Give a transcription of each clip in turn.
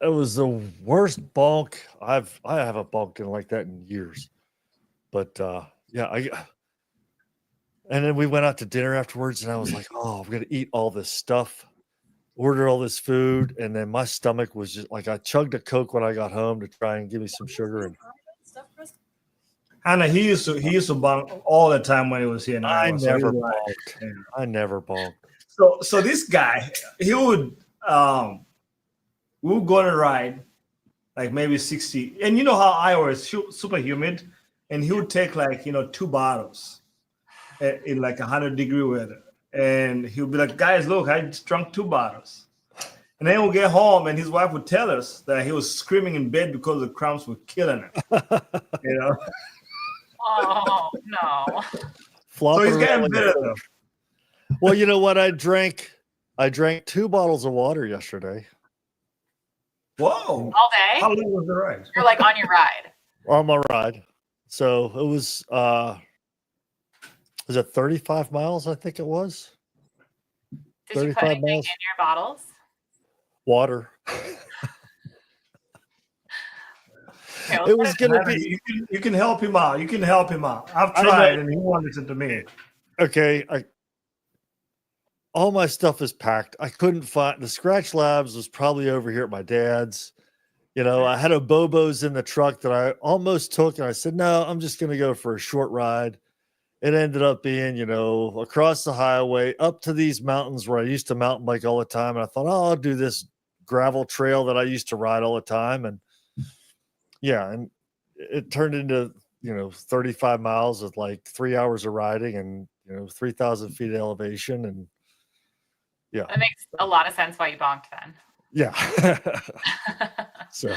it was the worst bonk I haven't bonked in like that in years. But yeah, and then we went out to dinner afterwards, and I was like, oh, I'm gonna eat all this stuff, order all this food, and then my stomach was just like I chugged a Coke when I got home to try and give me some sugar, and Hannah, he used to bunk all the time when he was here in I Iowa. So he never was like, bonked. yeah. I never bonked. So this guy, he would we would go on a ride, like maybe 60, and you know how Iowa is super humid, and he would take like 2 bottles in like 100-degree weather, and he would be like, guys, look, I just drunk 2 bottles. And then we'll get home, and his wife would tell us that he was screaming in bed because the cramps were killing him. You know. Oh no. So Flopping he's around getting like a better fish. though. Well, you know what? I drank 2 bottles of water yesterday Whoa! All How day? long was the ride? You're like on your ride. on my ride. So it was it 35 miles? I think it was. Did you put 35 anything miles. in your bottles? Water. Okay, It was gonna Hannah, be you can help him out. You can help him out. I've I know. tried, and he won't listen to me. okay. All my stuff is packed. I couldn't find the Scratch Labs was probably over here at my dad's. I had a Bobo's in the truck that I almost took, and I said, no, I'm just going to go for a short ride. It ended up being, across the highway up to these mountains where I used to mountain bike all the time. And I thought, oh, I'll do this gravel trail that I used to ride all the time. And yeah, and it turned into, 35 miles with like 3 hours of riding and, 3,000 feet elevation. And yeah, That makes a lot of sense why you bonked then. yeah. So,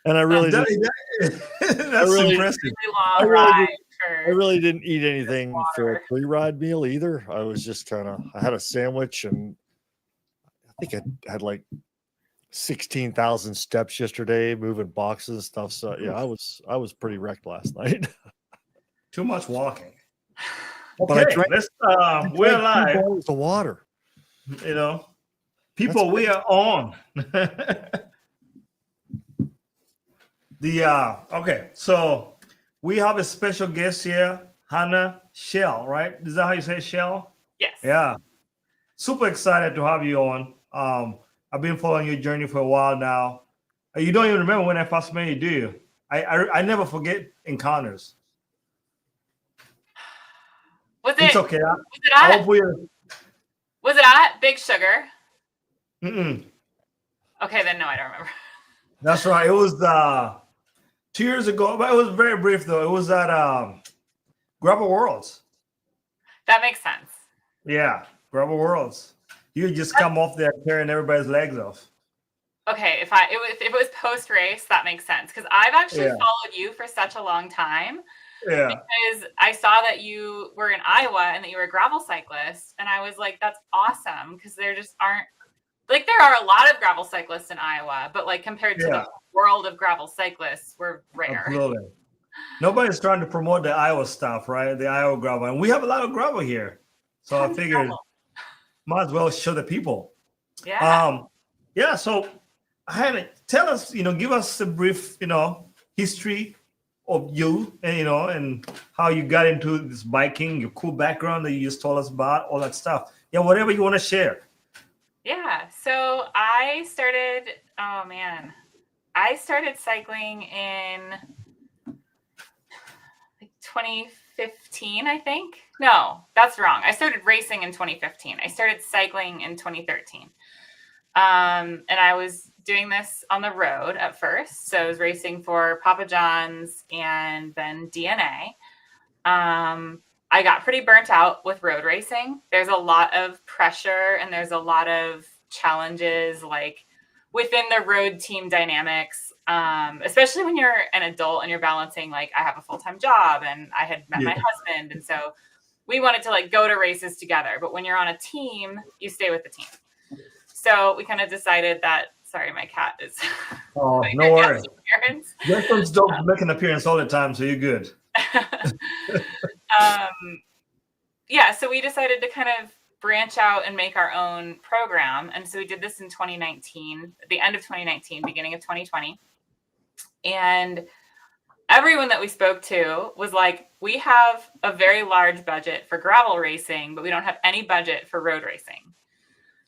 and I really didn't. That's really- impressive. Really I long really ride I for really didn't eat anything for a water. pre-ride meal either. I was just I had a sandwich, and I think I had like 16,000 steps yesterday, moving boxes and stuff. So yeah, I was pretty wrecked last night. Too much walking. But I Okay, drank- let's. I We're drank 2 live. bottles of water. People, we are on. Okay, so we have a special guest here, Hannah Shell, right? Is that how you say Shell? Yes. Yeah. Super excited to have you on. I've been following your journey for a while now. You don't even remember when I first met you, do you? I never forget encounters. Was It's it okay. at I hope we're. was it at Big Sugar? Mm-mm. Okay, then no, I don't remember. That's right. It was 2 years ago, but it was very brief though. It was at Gravel Worlds. That makes sense. Yeah, Gravel Worlds. You just come off there tearing everybody's legs off. Okay, if it was post race, that makes sense because I've actually Yeah. followed you for such a long time Yeah. because I saw that you were in Iowa and that you were a gravel cyclist, and I was like, that's awesome because there just aren't like there are a lot of gravel cyclists in Iowa, but like compared to Yeah. the world of gravel cyclists, we're rare. Absolutely. Nobody's trying to promote the Iowa stuff, right? The Iowa gravel. And we have a lot of gravel here. So I figured might as well show the people. Yeah. Yeah, so Hannah, tell us, give us a brief, history of you and and how you got into this biking, your cool background that you just told us about, all that stuff. Yeah, whatever you want to share. Yeah. So I started cycling in like 2015, I think. No, that's wrong. I started racing in 2015. I started cycling in 2013. And I was doing this on the road at first. So I was racing for Papa John's and then DNA. I got pretty burnt out with road racing. There's a lot of pressure and there's a lot of challenges like within the road team dynamics, especially when you're an adult and you're balancing, like I have a full-time job and I had met my husband. And so we wanted to like go to races together. But when you're on a team, you stay with the team. So we kind of decided that, sorry, my cat is. Oh, no worries. Appearance. Justin's dogs make an appearance all the time, so you're good. Yeah, so we decided to kind of branch out and make our own program. And so we did this in 2019, the end of 2019, beginning of 2020. And everyone that we spoke to was like, we have a very large budget for gravel racing, but we don't have any budget for road racing.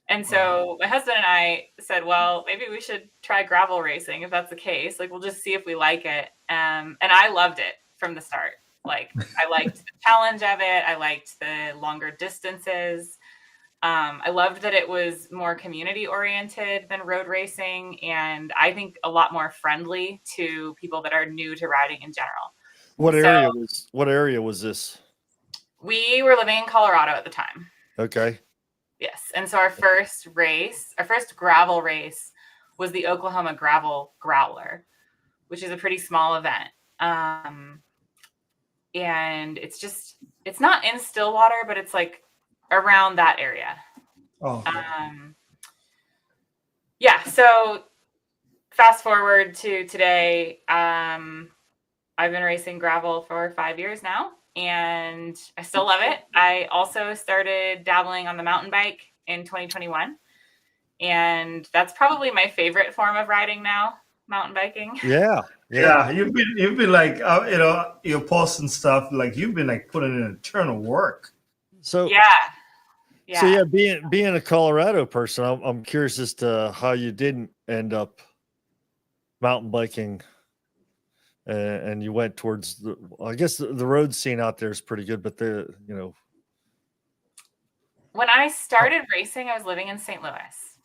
And so my husband and I said, well, maybe we should try gravel racing if that's the case. Like, we'll just see if we like it. And I loved it from the start. Like, I liked the challenge of it. I liked the longer distances. I loved that it was more community oriented than road racing. And I think a lot more friendly to people that are new to riding in general. What area was this? We were living in Colorado at the time. Okay. Yes. And so our first gravel race was the Oklahoma Gravel Growler, which is a pretty small event. And it's not in Stillwater, but it's like around that area. Oh, okay. Yeah. So fast forward to today, I've been racing gravel for 5 years now, and I still love it. I also started dabbling on the mountain bike in 2021, and that's probably my favorite form of riding now, mountain biking. Yeah. Yeah, you've been like, your posts and stuff, like you've been like putting in a ton of work. So Yeah. So yeah, being a Colorado person, I'm curious as to how you didn't end up mountain biking, and you went towards I guess the road scene out there is pretty good, but When I started racing, I was living in St. Louis.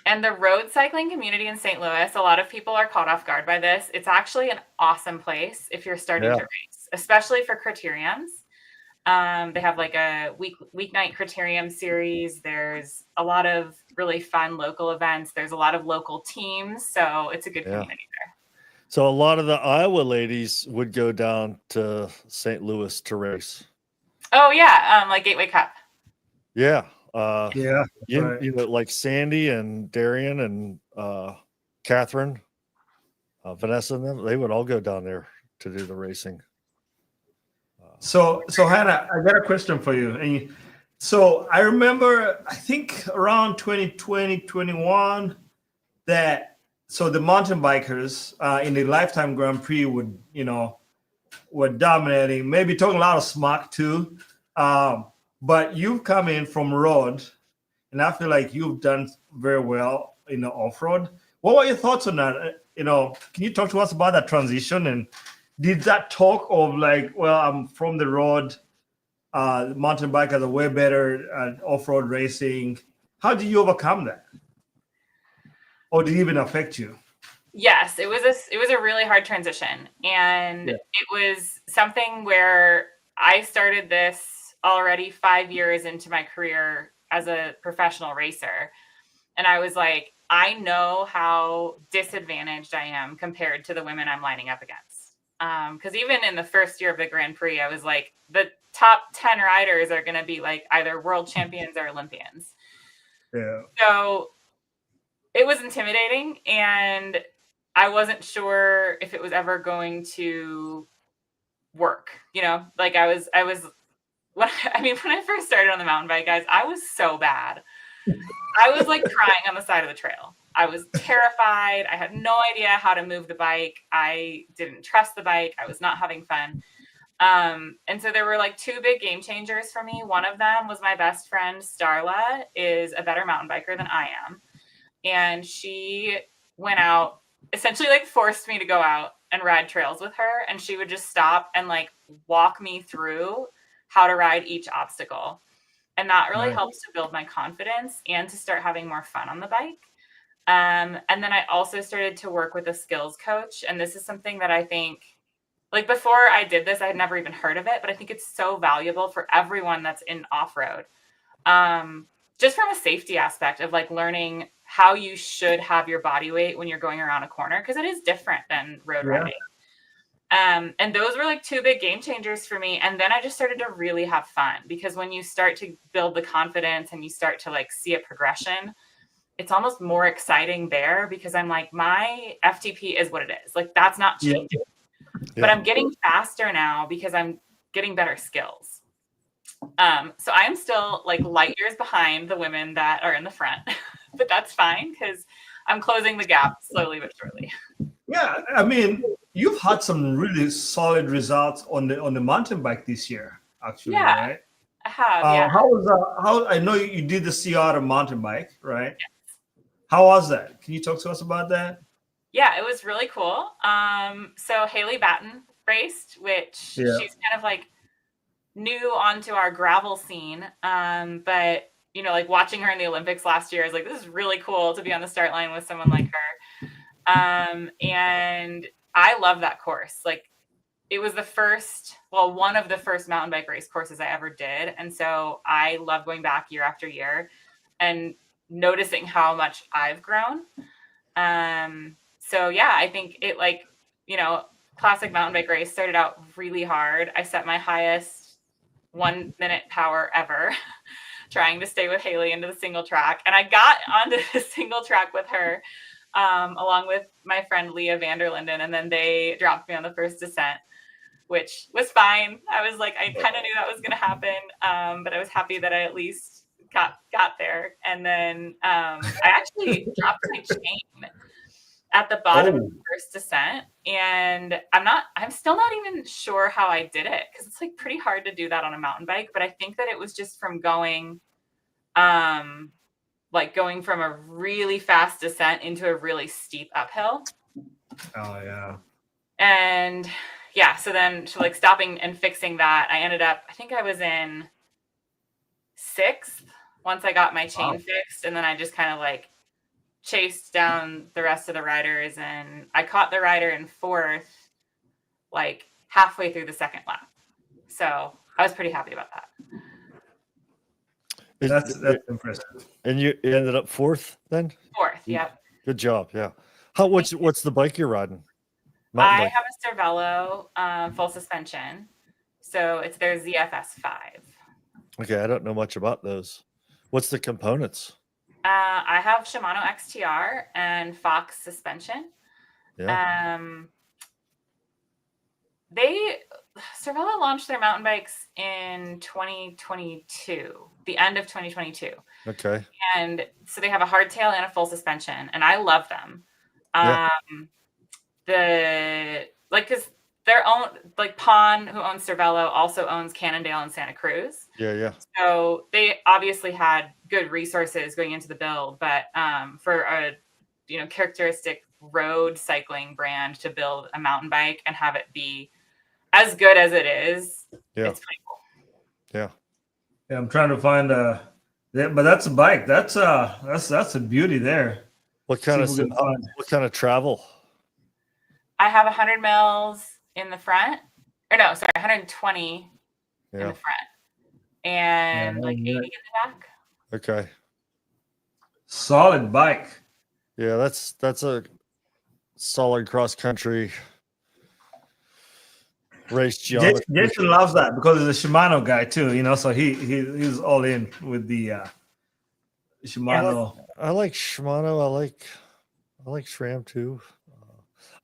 And the road cycling community in St. Louis, a lot of people are caught off guard by this. It's actually an awesome place if you're starting to race, especially for criteriums. They have like a weeknight criterium series. There's a lot of really fun local events. There's a lot of local teams. So it's a good community there. So a lot of the Iowa ladies would go down to St. Louis to race. Oh yeah. Like Gateway Cup. Yeah. Yeah. Right. Like Sandy and Darian and Catherine, Vanessa and them, they would all go down there to do the racing. So Hannah, I got a question for you. So I remember, I think around 2020, 21, so the mountain bikers in the Lifetime Grand Prix were dominating, maybe talking a lot of smack too. But you've come in from road, and I feel like you've done very well in the off-road. What were your thoughts on that? Can you talk to us about that transition? And did that talk of like, well, I'm from the road, mountain bikers are way better at off-road racing. How did you overcome that? Or did it even affect you? Yes, it was a really hard transition. And it was something where I started this already 5 years into my career as a professional racer. And I was like, I know how disadvantaged I am compared to the women I'm lining up against. Because even in the first year of the Grand Prix, I was like, the top 10 riders are going to be like either world champions or Olympians. Yeah. So it was intimidating, and I wasn't sure if it was ever going to work. Like I was when I first started on the mountain bike, guys, I was so bad. I was like crying on the side of the trail. I was terrified. I had no idea how to move the bike. I didn't trust the bike. I was not having fun. And so there were like two big game changers for me. One of them was my best friend, Starla, is a better mountain biker than I am. And she went out, essentially like forced me to go out and ride trails with her. And she would just stop and like walk me through how to ride each obstacle. And that really helps to build my confidence and to start having more fun on the bike. And then I also started to work with a skills coach. And this is something that I think, like before I did this, I had never even heard of it, but I think it's so valuable for everyone that's in off-road. Just from a safety aspect of like learning how you should have your body weight when you're going around a corner, because it is different than road riding. And those were like two big game changers for me. And then I just started to really have fun, because when you start to build the confidence and you start to like see a progression, it's almost more exciting there, because I'm like, my FTP is what it is. Like that's not changing, but I'm getting faster now because I'm getting better skills. So I am still like light years behind the women that are in the front, but that's fine because I'm closing the gap slowly but surely. Yeah, I mean, you've had some really solid results on the mountain bike this year, actually, Yeah, right? I have. Yeah. How was how I know you did the CR mountain bike, right? How was that? Can you talk to us about that? Yeah, it was really cool. So Haley Batten raced, which Yeah. she's kind of like new onto our gravel scene. But you know, like watching her in the Olympics last year, I was like, this is really cool to be on the start line with someone like her. And I love that course. Like it was one of the first mountain bike race courses I ever did. And so I love going back year after year and noticing how much I've grown. So yeah, I think it like, you know, classic mountain bike race started out really hard. I set my highest 1 minute power ever trying to stay with Haley into the single track. And I got onto the single track with her, along with my friend Leah Vanderlinden. And then they dropped me on the first descent, which was fine. I was like, I kind of knew that was going to happen. But I was happy that I at least got there. And then I actually dropped my chain at the bottom of the first descent. And I'm still not even sure how I did it because it's like pretty hard to do that on a mountain bike. But I think that it was just from going from a really fast descent into a really steep uphill. Oh yeah. And yeah, so then to like stopping and fixing that, I ended up, I think I was in 6th once I got my chain fixed. And then I just kind of like chased down the rest of the riders, and I caught the rider in 4th, like halfway through the second lap. So I was pretty happy about that. That's impressive. And you ended up 4th then? 4th, yep. Good job. Yeah. What's the bike you're riding? I have a Cervelo full suspension. So it's their ZFS 5. Okay, I don't know much about those. What's the components? I have Shimano XTR and Fox suspension. Yeah. Cervelo launched their mountain bikes in 2022, the end of 2022. Okay. And so they have a hardtail and a full suspension, and I love them. Yeah. Because their own, like Pon, who owns Cervelo, also owns Cannondale and Santa Cruz. Yeah. So they obviously had good resources going into the build, but for a characteristic road cycling brand to build a mountain bike and have it be as good as it is, it's pretty cool. Yeah, I'm trying to find but that's a bike. That's a beauty there. What kind of travel? I have 100 mils in the front, 120 in the front, and like 80 in the back. Okay. Solid bike. Yeah, that's a solid cross country race geometry. Jason loves that because he's a Shimano guy too, so he's all in with the Shimano. I like Shimano. I like SRAM too.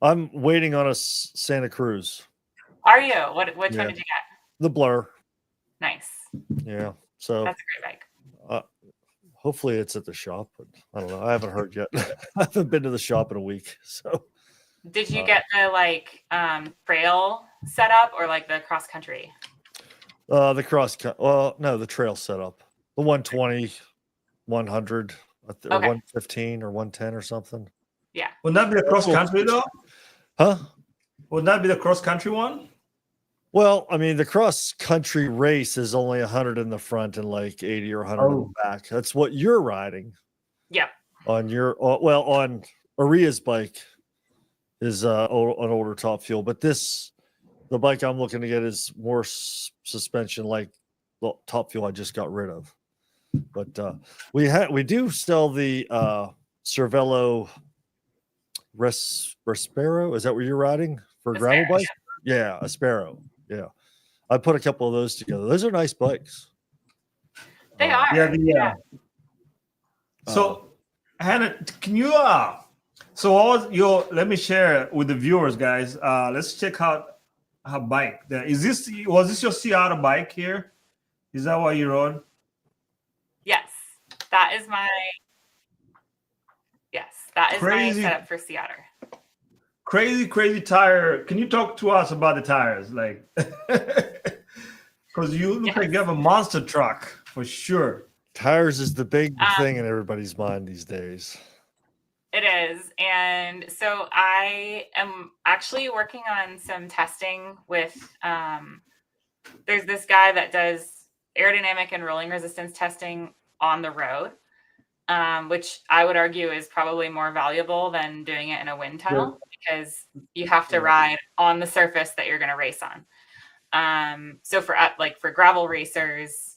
I'm waiting on a Santa Cruz. Are you? Which one did you get? The Blur. Nice. Yeah. So that's a great bike. Hopefully it's at the shop, but I don't know. I haven't heard yet. I haven't been to the shop in a week. So did you get the trail setup or like the cross country? The trail setup. The 120, 100, or 115 or 110 or something. Yeah. Wouldn't that be a cross country though? Huh? Wouldn't that be the cross country one? Well, I mean, the cross country race is only 100 in the front and like 80 or 100 in the back. That's what you're riding. Yep. On Aria's bike is an older Top Fuel, but the bike I'm looking to get is more suspension like the Top Fuel I just got rid of. But we do sell the Cervelo Respero. Is that what you're riding for a gravel bike? Yeah, Aspero. Yeah, I put a couple of those together. Those are nice bikes. They are. Yeah. So, Hannah, can you let me share with the viewers, guys. Let's check out her bike. Was this your Ciara bike here? Is that why you rode? Yes, that is my Crazy. setup for Sea Otter. Crazy tire. Can you talk to us about the tires? Like, because you look like you have a monster truck for sure. Tires is the big thing in everybody's mind these days. It is. And so I am actually working on some testing with, there's this guy that does aerodynamic and rolling resistance testing on the road, which I would argue is probably more valuable than doing it in a wind tunnel because you have to ride on the surface that you're going to race on. So for gravel racers,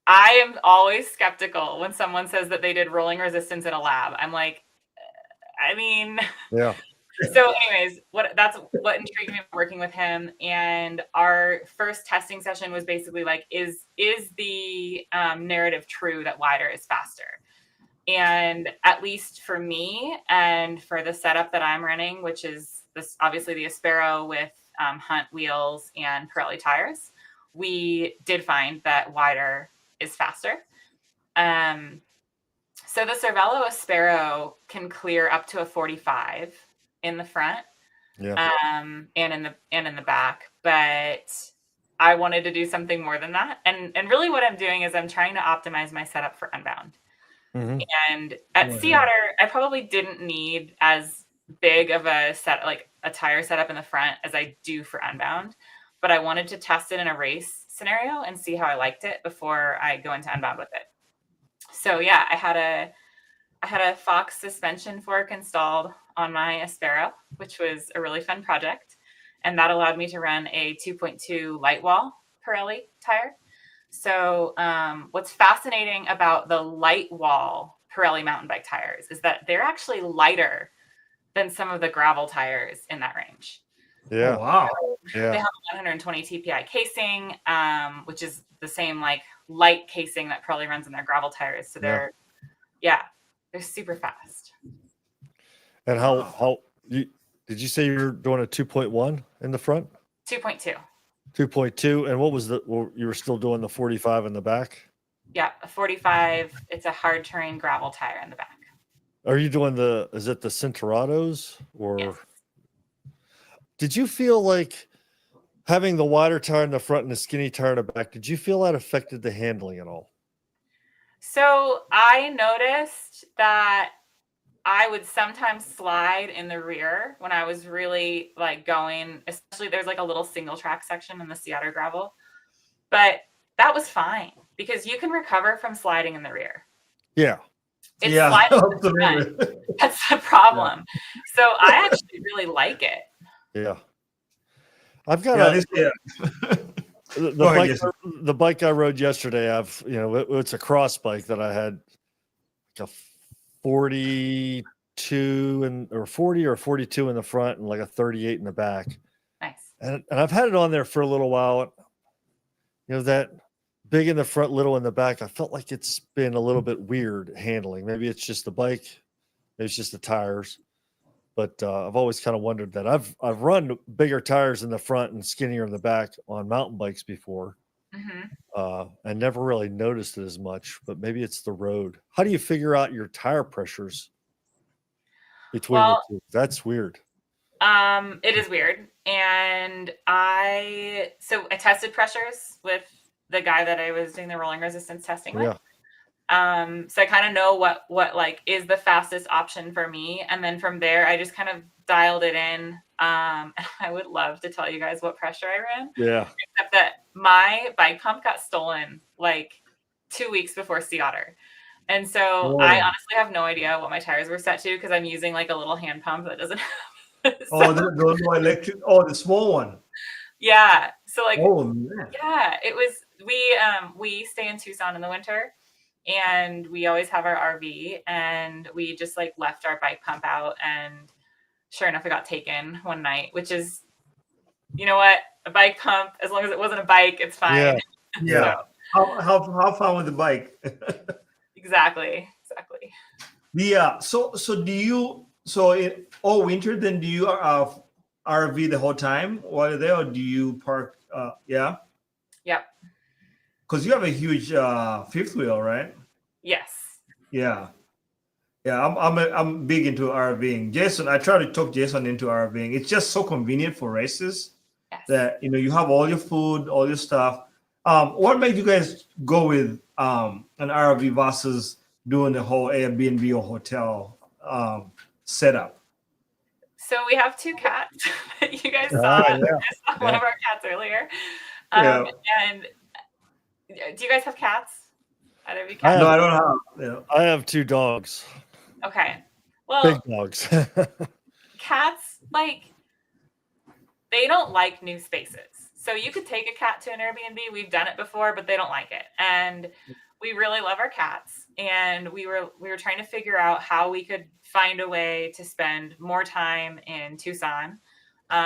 I am always skeptical when someone says that they did rolling resistance in a lab. I'm like, I mean, yeah. So anyways, that's what intrigued me working with him. And our first testing session was basically like, is the narrative true that wider is faster? And at least for me and for the setup that I'm running, which is this obviously the Aspero with Hunt wheels and Pirelli tires, we did find that wider is faster. So the Cervelo Aspero can clear up to a 45 in the front, and in the back, but I wanted to do something more than that. And really what I'm doing is I'm trying to optimize my setup for Unbound. Mm-hmm. And at Sea Otter, I probably didn't need as big of a tire setup in the front as I do for Unbound, but I wanted to test it in a race scenario and see how I liked it before I go into Unbound with it. So yeah, I had a Fox suspension fork installed on my Aspero, which was a really fun project. And that allowed me to run a 2.2 Lightwall Pirelli tire. So what's fascinating about the Lightwall Pirelli mountain bike tires is that they're actually lighter than some of the gravel tires in that range. Yeah. Oh, wow. Yeah. They have a 120 TPI casing, which is the same like light casing that Pirelli runs in their gravel tires. So they're super fast. And how did you say you're doing a 2.1 in the front? 2.2. 2.2. And what was you were still doing the 45 in the back? Yeah, a 45. It's a hard terrain gravel tire in the back. Are you doing is it the Centerados or? Yes. Did you feel like having the wider tire in the front and the skinny tire in the back, did you feel that affected the handling at all? So I noticed that I would sometimes slide in the rear when I was really like going, especially there's like a little single track section in the Sea Otter gravel, but that was fine because you can recover from sliding in the rear. Yeah. It's sliding in the front. That's the problem. Yeah. So I actually really like it. Yeah. I've got the bike I rode yesterday. It's a cross bike that I had like a 42 or 40 or 42 in the front and like a 38 in the back. Nice. And I've had it on there for a little while. That big in the front, little in the back. I felt like it's been a little bit weird handling. Maybe it's just the bike. Maybe it's just the tires. But I've always kind of wondered that. I've run bigger tires in the front and skinnier in the back on mountain bikes before. Mm-hmm. And never really noticed it as much, but maybe it's the road. How do you figure out your tire pressures between the two? That's weird. It is weird. And I tested pressures with the guy that I was doing the rolling resistance testing with. So I kind of know what like is the fastest option for me. And then from there, I just kind of dialed it in. I would love to tell you guys what pressure I ran. Yeah. Except that my bike pump got stolen like 2 weeks before Sea Otter. And so I honestly have no idea what my tires were set to because I'm using like a little hand pump that doesn't have the electric. Oh, the small one. Yeah. So like, man. Yeah, it was, we stay in Tucson in the winter. And we always have our RV, and we just like left our bike pump out, and sure enough, it got taken one night. Which is, you know what, a bike pump. As long as it wasn't a bike, it's fine. Yeah. So, how far with the bike? Exactly. Yeah. So do you? So in all winter, then do you RV the whole time while you're there, or do you park? Yeah. Yep. because you have a huge fifth wheel, right? Yes. Yeah. Yeah, I'm big into RVing. Jason, I try to talk Jason into RVing. It's just so convenient for races Yes. that you have all your food, all your stuff. What made you guys go with an RV versus doing the whole Airbnb or hotel setup? So we have two cats that you guys saw. Ah, You guys saw one Yeah. of our cats earlier. Yeah. And do you guys have cats? Either of you I cats? No, have- I don't have. I have 2 dogs, Okay. Well, big dogs. cats, like, they don't like new spaces. So you could take a cat to an Airbnb. We've done it before, but they don't like it. And we really love our cats. And we were trying to figure out how we could find a way to spend more time in Tucson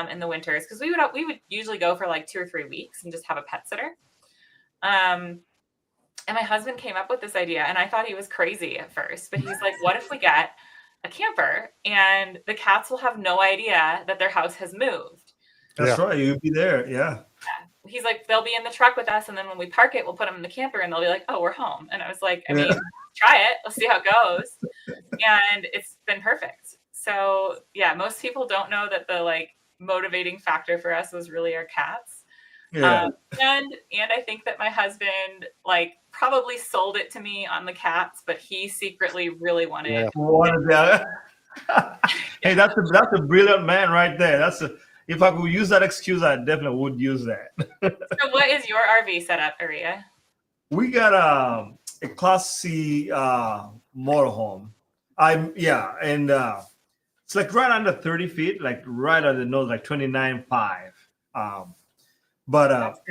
in the winters, because we would usually go for like 2 or 3 weeks and just have a pet sitter. And my husband came up with this idea, and I thought he was crazy at first, but he's like, what if we get a camper and the cats will have no idea that their house has moved? That's right. You'll be there. Yeah. He's like, they'll be in the truck with us, and then when we park it, we'll put them in the camper, and they'll be like, oh, we're home. And I was like, I mean, try it. Let's see how it goes. And it's been perfect. So yeah, most people don't know that the like motivating factor for us was really our cats. Yeah. And I think that my husband like probably sold it to me on the cats, but he secretly really wanted Yeah. Hey, that's a brilliant man right there. If I could use that excuse, I definitely would use that. So what is your RV setup, Aria? We got a Class C motorhome. And it's like right under 30 feet, like right on the nose, like 29.5. But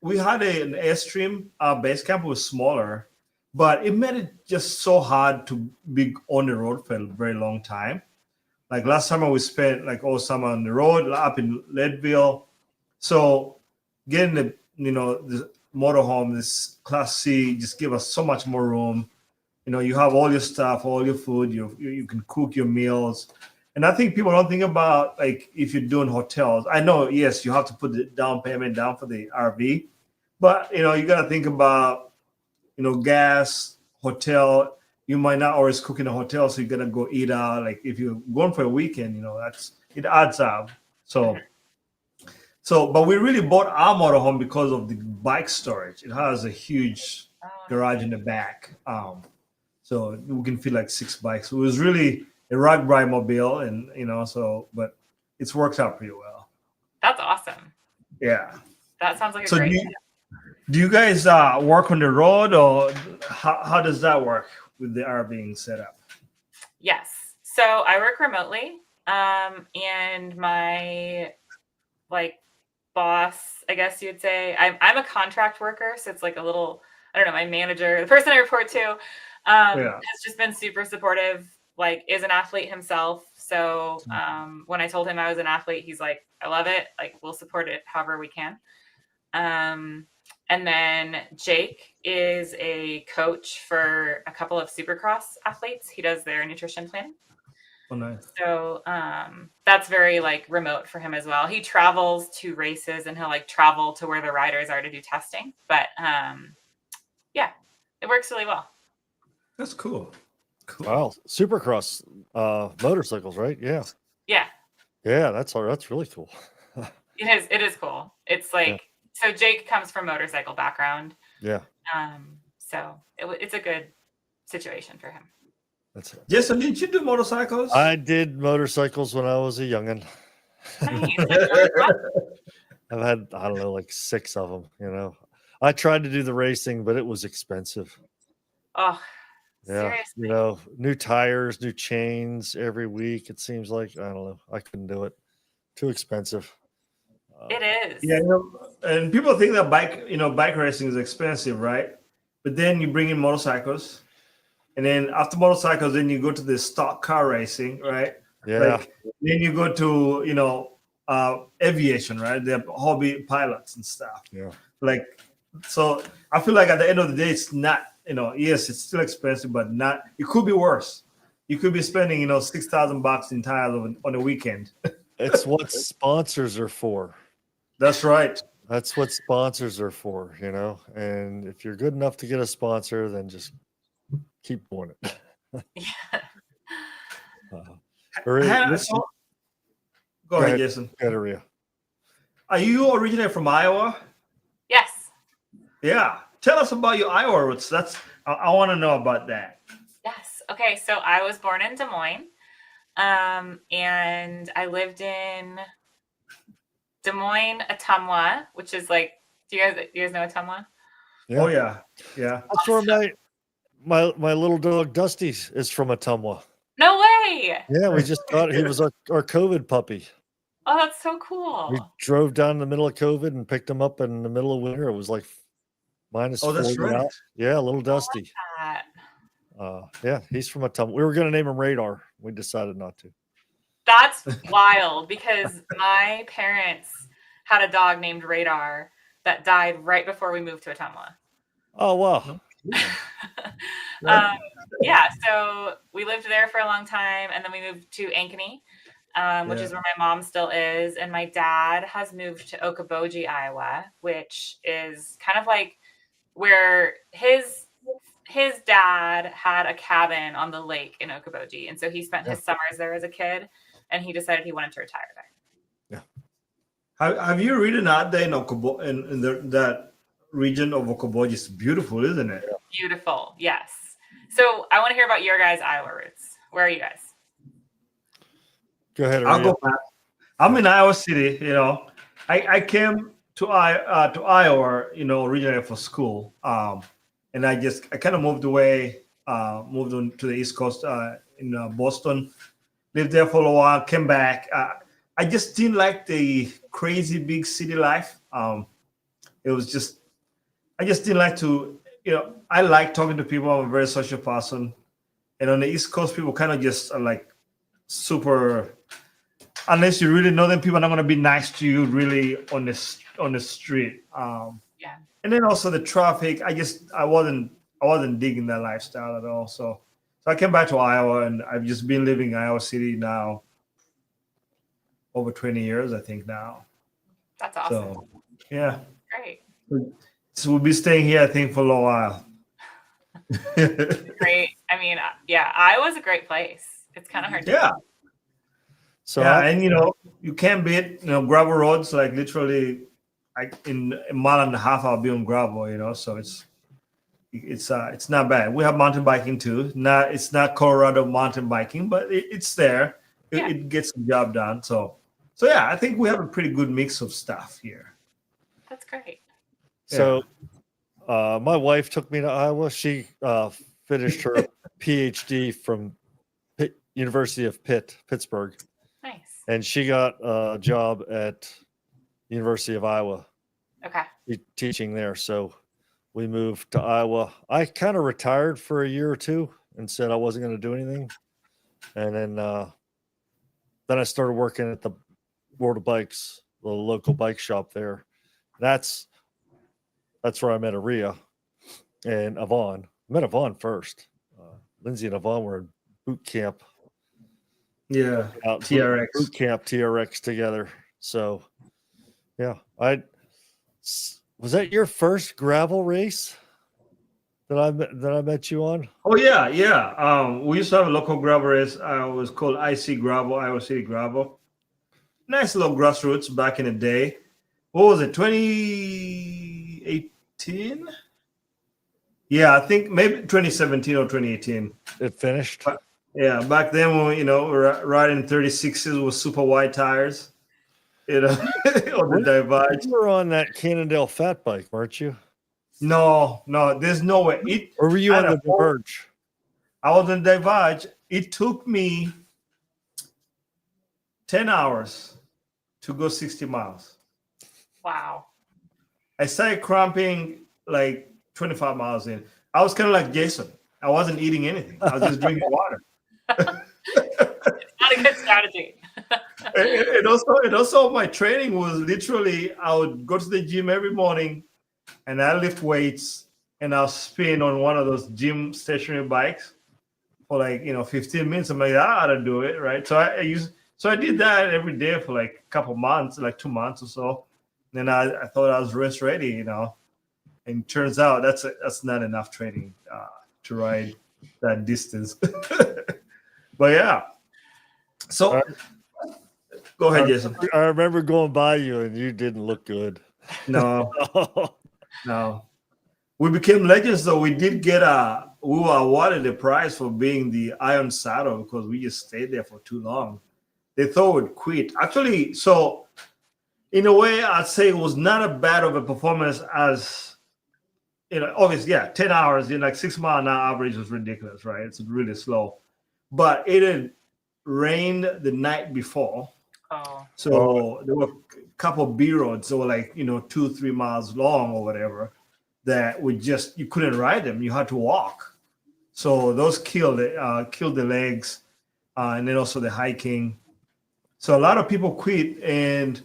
we had an Airstream. Our base camp was smaller, but it made it just so hard to be on the road for a very long time. Like last summer, we spent like all summer on the road up in Leadville. So getting the motorhome, this Class C, just give us so much more room. You have all your stuff, all your food. You can cook your meals. And I think people don't think about like if you're doing hotels. I know, yes, you have to put the down payment down for the RV, but you got to think about gas, hotel. You might not always cook in a hotel, so you got to go eat out. Like if you're going for a weekend, it adds up. But we really bought our motorhome because of the bike storage. It has a huge garage in the back, so we can fit like 6 bikes. It was really a rock ride mobile, and but it's worked out pretty well. That's awesome. Yeah. That sounds like a great idea. Do you guys work on the road, or how does that work with the RVing setup? Yes. So I work remotely, and my boss, I guess you would say, I'm a contract worker, so it's like a little, I don't know, my manager, the person I report to, has just been super supportive. Like, is an athlete himself. So when I told him I was an athlete, he's like, I love it. Like, we'll support it however we can. And then Jake is a coach for a couple of Supercross athletes. He does their nutrition planning. Oh, nice. So that's very like remote for him as well. He travels to races and he'll like travel to where the riders are to do testing. But yeah, it works really well. That's cool. Cool. Wow, Supercross motorcycles, right? Yeah, Yeah, that's really cool. it is cool. It's like, so Jake comes from motorcycle background. Yeah, so it's a good situation for him. that's it. Jason, didn't you do motorcycles? I did motorcycles when I was a youngin'. Nice. That's really fun. I've had, I don't know, like 6 of them. I tried to do the racing, but it was expensive. Oh, Yeah, seriously. new tires, new chains every week. It seems like, I don't know, I couldn't do it. Too expensive. It is. Yeah, and people think that bike racing is expensive, right? But then you bring in motorcycles, and then after motorcycles, then you go to the stock car racing, right? Yeah, Then you go to aviation, right? They're hobby pilots and stuff. yeah. So I feel like at the end of the day, it's not, yes, it's still expensive, but not. It could be worse. You could be spending, $6,000 in tires on a weekend. It's what sponsors are for. That's right. That's what sponsors are for, you know. And if you're good enough to get a sponsor, then just keep doing it. Yeah. Maria, So, go go ahead, ahead. Jason. Go ahead, Maria. Are you originally from Iowa? Yes. Yeah. Tell us about your Iowa roots. I want to know about that. Yes. Okay. So I was born in Des Moines, and I lived in Des Moines, Ottumwa, which is like, do you guys know Ottumwa? Yeah. Oh yeah, yeah. That's where my little dog Dusty is from Ottumwa. No way. Yeah, we just got he was our COVID puppy. Oh, that's so cool. We drove down in the middle of COVID and picked him up in the middle of winter. It was like minus Oh, that's 40 right. out. Yeah, little Dusty. That. Yeah, he's from Ottumwa. We were going to name him Radar. We decided not to. That's wild because my parents had a dog named Radar that died right before we moved to Ottumwa. Oh, wow. Yeah, so we lived there for a long time, and then we moved to Ankeny, which is where my mom still is, and my dad has moved to Okoboji, Iowa, which is kind of like where his dad had a cabin on the lake in Okoboji, and so he spent his summers there as a kid, and he decided he wanted to retire there. Yeah. Have you ridden out there in that region of Okoboji? It's beautiful, isn't it? Beautiful, yes. So I want to hear about your guys' Iowa roots. Where are you guys? Go ahead. I'll go back. I'm in Iowa City. You know, I came to Iowa, you know, originally for school, and I kind of moved away, moved on to the East Coast in Boston, lived there for a while, came back. I just didn't like the crazy big city life. It was just, I just didn't like to, you know, I like talking to people. I'm a very social person. And on the East Coast, people kind of just are like super, unless you really know them, people are not going to be nice to you really on the street. Yeah. And then also the traffic, I wasn't digging that lifestyle at all. So I came back to Iowa, and I've just been living in Iowa City now over 20 years, I think now. That's awesome. So, yeah. Great. So we'll be staying here, I think, for a little while. Great. I mean, yeah, Iowa's a great place. It's kind of hard to. Yeah. So and you know, you can't beat, you know, gravel roads, like literally, like in a mile and a half, I'll be on gravel. You know, so it's not bad. We have mountain biking too. It's not Colorado mountain biking, but it's there. It gets the job done. So yeah, I think we have a pretty good mix of stuff here. That's great. So, my wife took me to Iowa. She finished her PhD from University of Pittsburgh. Nice. And she got a job at University of Iowa. Okay. Teaching there. So we moved to Iowa. I kind of retired for a year or two and said I wasn't going to do anything. And then I started working at the World of Bikes, the local bike shop there. That's where I met Aria and Yvonne. I met Yvonne first. Lindsay and Yvonne were in boot camp. Yeah, TRX. Boot camp TRX together. So, yeah. Was that your first gravel race that I met you on? Oh, yeah. We used to have a local gravel race. It was called IC Gravel, Iowa City Gravel. Nice little grassroots back in the day. What was it, 2018? Yeah, I think maybe 2017 or 2018. It finished? Yeah, back then when we were riding 36s with super wide tires, on the Divide. You were on that Cannondale fat bike, weren't you? No, there's no way. Or were you on the Diverge? I was on the Divide. It took me 10 hours to go 60 miles. Wow. I started cramping like 25 miles in. I was kind of like Jason. I wasn't eating anything. I was just drinking water. It's not a good strategy. and also my training was literally, I would go to the gym every morning and I lift weights and I'll spin on one of those gym stationary bikes for 15 minutes. I'm like, I ought to do it, right? So I did that every day for like a couple months, like 2 months or so. Then I thought I was race ready, you know, and turns out that's not enough training to ride that distance. But yeah, so go ahead, Jason. I remember going by you and you didn't look good. No, no. We became legends, though. We did get we were awarded a prize for being the Iron Saddle because we just stayed there for too long. They thought we'd quit. Actually, so in a way, I'd say it was not as bad of a performance as, you know, obviously, yeah, 10 hours, you know, like 6 mile an hour average was ridiculous, right? It's really slow. But it had rained the night before. Oh. So there were a couple of B roads that were like, you know, 2-3 miles long or whatever that would just, you couldn't ride them. You had to walk. So those killed the legs and then also the hiking. So a lot of people quit. And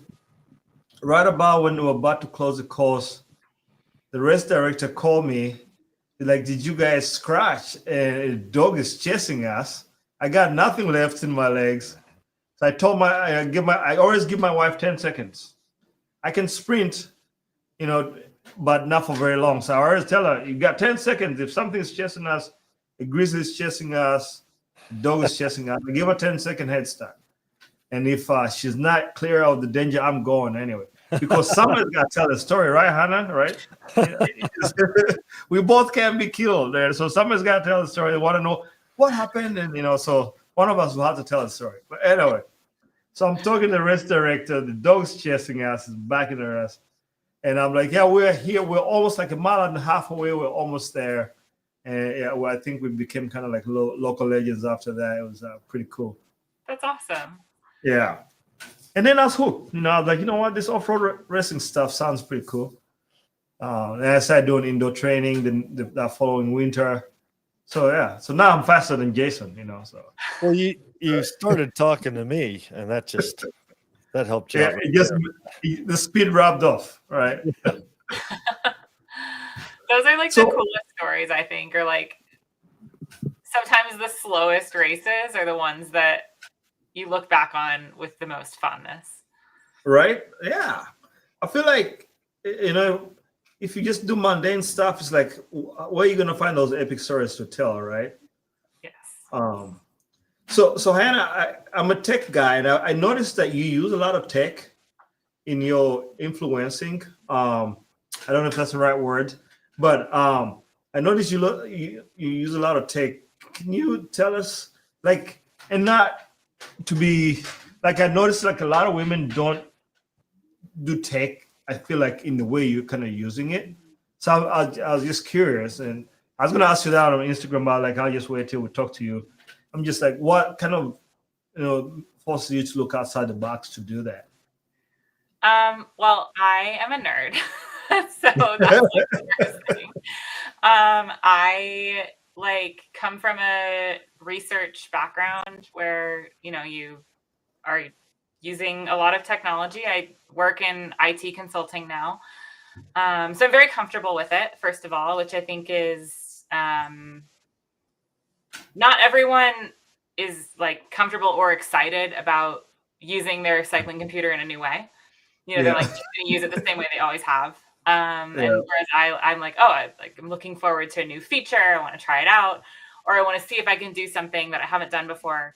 right about when they were about to close the course, the race director called me. Like, did you guys scratch? And a dog is chasing us. I got nothing left in my legs. So I told I always give my wife 10 seconds. I can sprint, you know, but not for very long. So I always tell her, you got 10 seconds. If something's chasing us, a grizzly is chasing us, a dog is chasing us, I give her 10-second head start. And if she's not clear of the danger, I'm going anyway. Because someone's got to tell the story, right, Hannah? Right? We both can be killed there. So someone's got to tell the story. They want to know what happened. And, you know, so one of us will have to tell the story. But anyway, so I'm talking to the race director. The dog's chasing us, is backing us. And I'm like, yeah, we're here. We're almost like 1.5 miles away. We're almost there. And yeah, well, I think we became kind of like local legends after that. It was pretty cool. That's awesome. Yeah. And then I was hooked. You know, I was like, you know what? This off-road racing stuff sounds pretty cool. And I started doing indoor training that following winter. So yeah. So now I'm faster than Jason, you know. So well, you started talking to me, and that helped you. Yeah, out it just the speed rubbed off, right? Those are like the coolest stories, I think, or like sometimes the slowest races are the ones that you look back on with the most fondness. Right? Yeah. I feel like, you know, if you just do mundane stuff, it's like, where are you going to find those epic stories to tell, right? Yes. So Hannah, I'm a tech guy, and I noticed that you use a lot of tech in your influencing. I don't know if that's the right word, but I noticed you use a lot of tech. Can you tell us, like, and not to be like, I noticed like a lot of women don't do tech, I feel like, in the way you're kind of using it. So I was just curious, and I was going to ask you that on Instagram, but like, I'll just wait till we talk to you. I'm just like, what kind of, you know, forces you to look outside the box to do that? Well, I am a nerd, so that's like the first thing. I like come from a research background where, you know, you are using a lot of technology. I work in IT consulting now. So I'm very comfortable with it, first of all, which I think is not everyone is like comfortable or excited about using their cycling computer in a new way. You know, they're like just going to use it the same way they always have. And whereas I'm like, oh, I'm looking forward to a new feature. I want to try it out, or I want to see if I can do something that I haven't done before.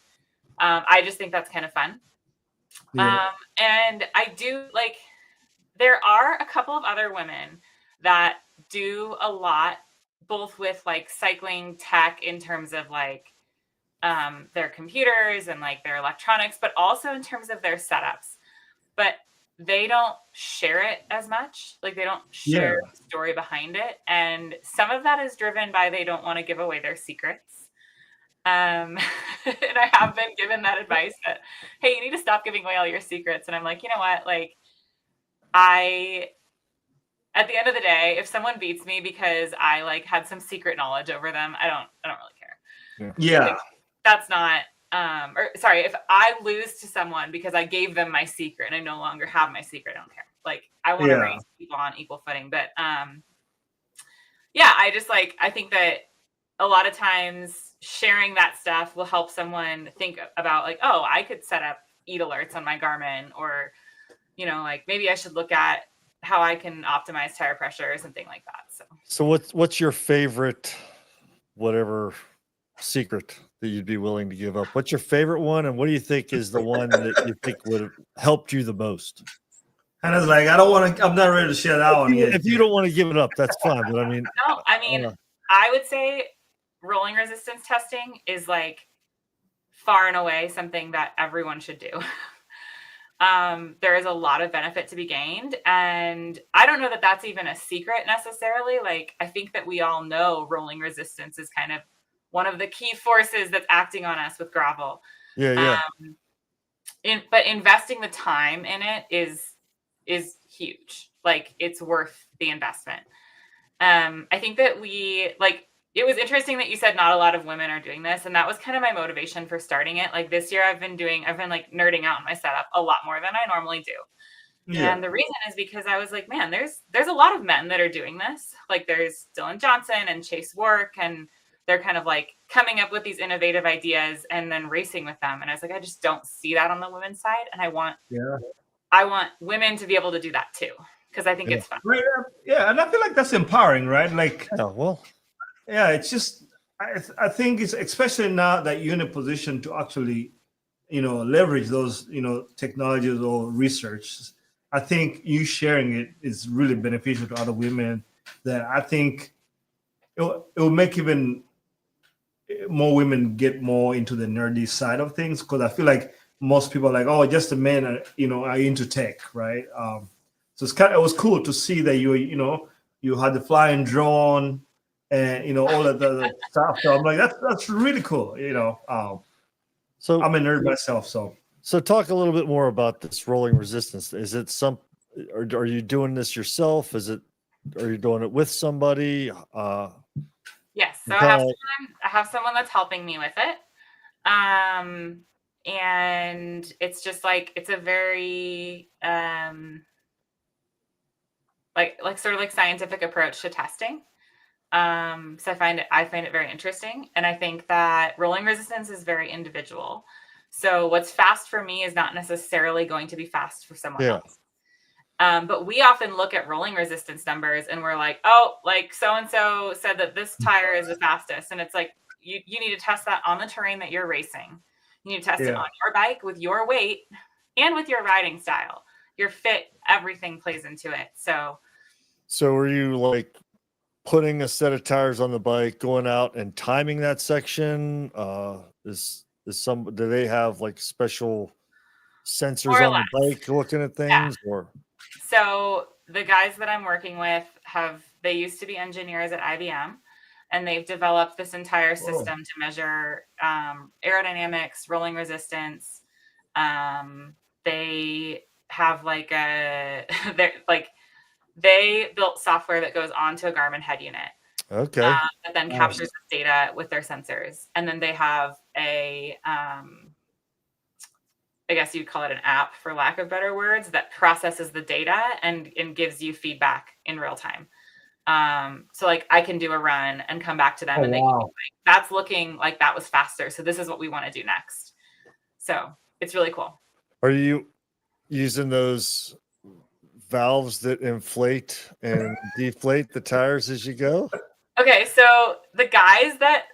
I just think that's kind of fun. And I do like, there are a couple of other women that do a lot, both with like cycling tech in terms of like their computers and like their electronics, but also in terms of their setups. But they don't share it as much. Like they don't share the story behind it. And some of that is driven by they don't want to give away their secrets. And I have been given that advice that, hey, you need to stop giving away all your secrets. And I'm like, you know what? Like at the end of the day, if someone beats me because I like had some secret knowledge over them, I don't really care. Yeah. Like, that's not, or sorry, if I lose to someone because I gave them my secret and I no longer have my secret, I don't care. Like I want to raise people on equal footing. But yeah, I just like, I think that a lot of times sharing that stuff will help someone think about like, oh, I could set up eat alerts on my Garmin, or, you know, like maybe I should look at I can optimize tire pressure or something like that. So what's your favorite, whatever secret that you'd be willing to give up? What's your favorite one, and what do you think is the one that you think would have helped you the most? And it's like, I don't want to. I'm not ready to share that one yet. If you don't want to give it up, that's fine. But I mean, No, I mean, I would say rolling resistance testing is like far and away something that everyone should do. There is a lot of benefit to be gained. And I don't know that that's even a secret necessarily. Like, I think that we all know rolling resistance is kind of one of the key forces that's acting on us with gravel. yeah. But investing the time in it is huge. Like, it's worth the investment. I think that it was interesting that you said not a lot of women are doing this. And that was kind of my motivation for starting it. Like, this year I've been like nerding out in my setup a lot more than I normally do. Yeah. And the reason is because I was like, man, there's a lot of men that are doing this. Like, there's Dylan Johnson and Chase Work, and they're kind of like coming up with these innovative ideas and then racing with them. And I was like, I just don't see that on the women's side. And I want women to be able to do that too, because I think it's fun. Right. Yeah. And I feel like that's empowering, right? Like, yeah, it's just, I think it's especially now that you're in a position to actually, leverage those, technologies or research. I think you sharing it is really beneficial to other women, that I think it will make even more women get more into the nerdy side of things. Because I feel like most people are like, oh, just the men are into tech, right? So it was cool to see that you had the flying drone and all of the stuff. So I'm like, that's really cool. So I'm a nerd myself. So talk a little bit more about this rolling resistance. Is it or are you doing this yourself? Are you doing it with somebody? Yes. So I have someone that's helping me with it. And it's just like, it's a very like sort of like scientific approach to testing. So I find it very interesting. And I think that rolling resistance is very individual. So what's fast for me is not necessarily going to be fast for someone else. But we often look at rolling resistance numbers and we're like, oh, like so-and-so said that this tire is the fastest. And it's like, you need to test that on the terrain that you're racing. You need to test it on your bike with your weight and with your riding style. Your fit, everything plays into it. So are you like putting a set of tires on the bike, going out and timing that section? Do they have like special sensors on the bike looking at things? Yeah. So the guys that I'm working with they used to be engineers at IBM, and they've developed this entire system to measure aerodynamics, rolling resistance. They have they built software that goes onto a Garmin head unit. Okay. That then captures the data with their sensors. And then they have I guess you'd call it an app, for lack of better words, that processes the data and gives you feedback in real time. So like I can do a run and come back to them and they can be like, that's looking like that was faster. So this is what we want to do next. So it's really cool. Are you using those valves that inflate and deflate the tires as you go? Okay, so the guys that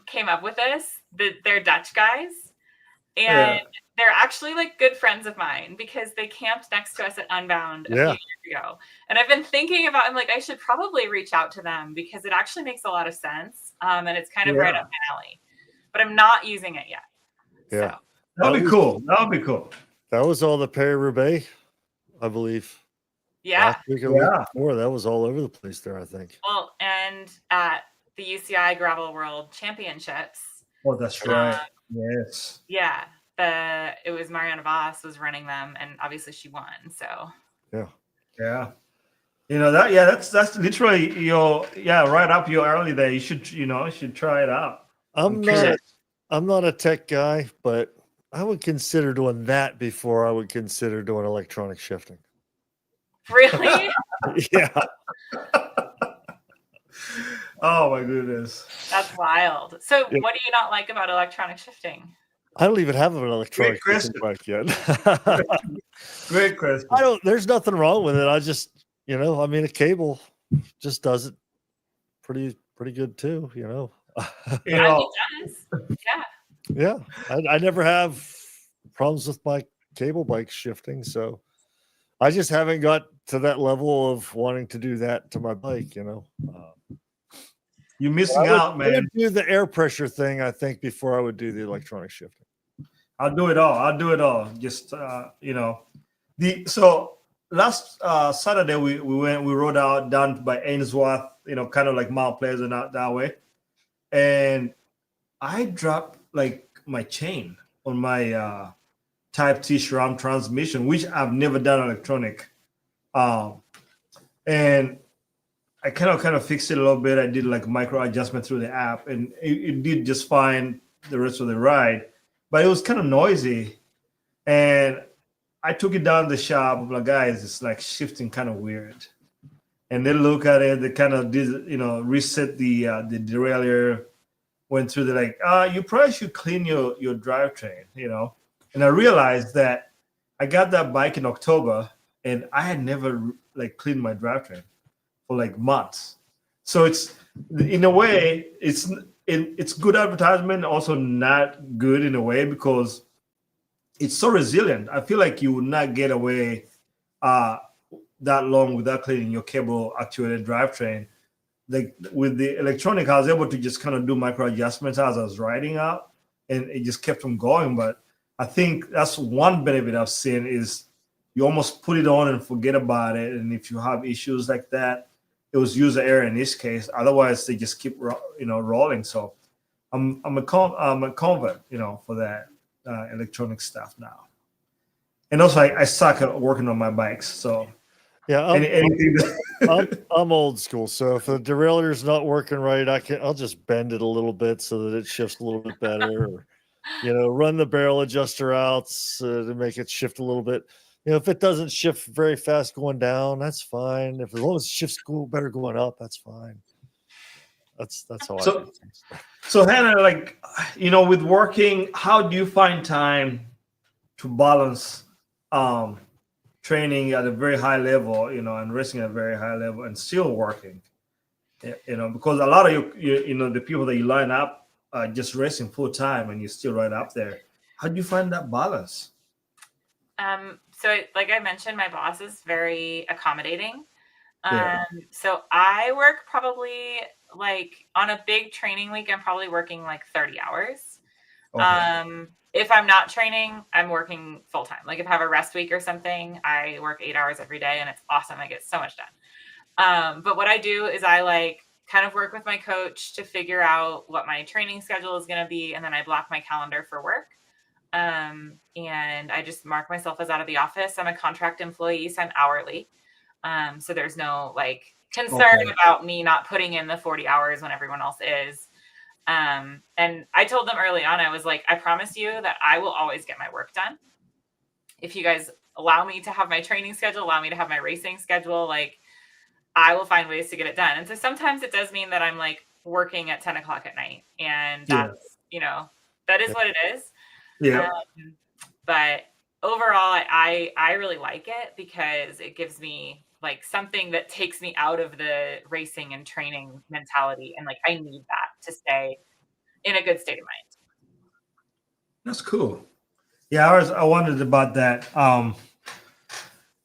came up with this, they're Dutch guys, and they're actually like good friends of mine because they camped next to us at Unbound a few years ago. And I've been thinking about, I'm like, I should probably reach out to them because it actually makes a lot of sense. And it's kind of right up my alley, but I'm not using it yet. Yeah. So. That'll be cool. That was all the Paris-Roubaix, I believe. Yeah. Before, that was all over the place there, I think. Well, and at the UCI Gravel World Championships. Oh, that's right. Yes. Yeah. It was Marianne Vos was running them, and obviously she won. So. Yeah. That's literally right up your alley there. You should try it out. I'm not a tech guy, but I would consider doing that before I would consider doing electronic shifting. Really? Yeah. Oh my goodness. That's wild. So what do you not like about electronic shifting? I don't even have an electronic question. bike yet. Great question. There's nothing wrong with it. I just, I mean, a cable just does it pretty good too, You Yeah, know, it does. Yeah. Yeah. I never have problems with my cable bike shifting. So I just haven't got to that level of wanting to do that to my bike, you're missing out, I would man. do the air pressure thing, I think, before I would do the electronic shifting. I'll do it all. Just so last Saturday we rode out down by Ainsworth, kind of like Mount Pleasant out that way, and I dropped like my chain on my Type T SRAM transmission, which I've never done electronic, and I kind of fixed it a little bit. I did like micro adjustment through the app, and it did just fine the rest of the ride, but it was kind of noisy, and I took it down to the shop. I'm like, guys, it's like shifting kind of weird. And they look at it. They kind of did, reset the derailleur. Went through the you probably should clean your drivetrain, And I realized that I got that bike in October, and I had never cleaned my drivetrain for like months. So it's in a way it's good advertisement, also not good in a way because it's so resilient. I feel like you would not get away that long without cleaning your cable actuated drivetrain. Like with the electronic, I was able to just kind of do micro adjustments as I was riding out, and it just kept them going. But I think that's one benefit I've seen is you almost put it on and forget about it. And if you have issues like that, it was user error in this case. Otherwise, they just keep rolling. So I'm a convert, for that electronic stuff now. And also, I suck at working on my bikes. So yeah, anything. I'm old school. So if the derailleur's not working right, I'll just bend it a little bit so that it shifts a little bit better. Or, run the barrel adjuster out to make it shift a little bit. If it doesn't shift very fast going down, that's fine. As long as it shifts better going up, that's fine. That's how I do things. So Hannah, with working, how do you find time to balance training at a very high level, and racing at a very high level and still working? Because a lot of the people that you line up are just racing full time and you're still right up there. How do you find that balance? So like I mentioned, my boss is very accommodating. Yeah. So I work probably on a big training week, I'm probably working 30 hours. Okay. If I'm not training, I'm working full time. If I have a rest week or something, I work 8 hours every day and it's awesome. I get so much done. But what I do is I kind of work with my coach to figure out what my training schedule is going to be. And then I block my calendar for work. And I just mark myself as out of the office. I'm a contract employee, so I'm hourly. So there's no concern about me not putting in the 40 hours when everyone else is. And I told them early on, I was like, I promise you that I will always get my work done. If you guys allow me to have my training schedule, allow me to have my racing schedule, I will find ways to get it done. And so sometimes it does mean that I'm working at 10 o'clock at night, and that's, that is what it is. Yeah. But overall, I really like it because it gives me something that takes me out of the racing and training mentality. And I need that to stay in a good state of mind. That's cool. Yeah, I wondered about that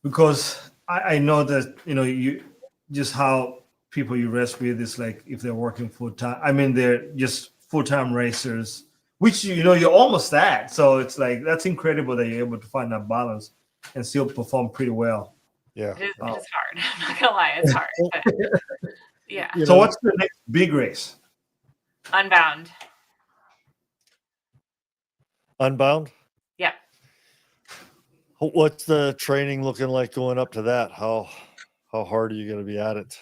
because I know that, you just how people you race with is if they're working full time. I mean, they're just full-time racers, which, you're almost that. So it's that's incredible that you're able to find that balance and still perform pretty well. Yeah. It is hard. I'm not going to lie. It's hard. But yeah. So what's the next big race? Unbound. Unbound? Yeah. What's the training looking like going up to that? How hard are you going to be at it?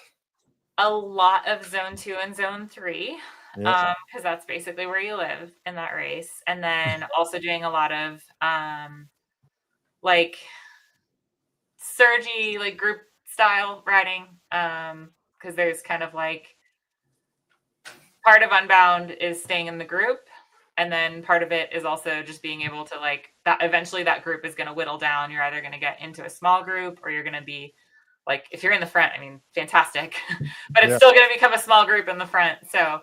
A lot of zone 2 and zone 3. Yeah. Because that's basically where you live in that race. And then also doing a lot of surgy, group style riding. Because there's kind of part of Unbound is staying in the group. And then part of it is also just being able to like that eventually that group is going to whittle down. You're either going to get into a small group or you're going to be like, if you're in the front, I mean, fantastic, but it's still going to become a small group in the front. So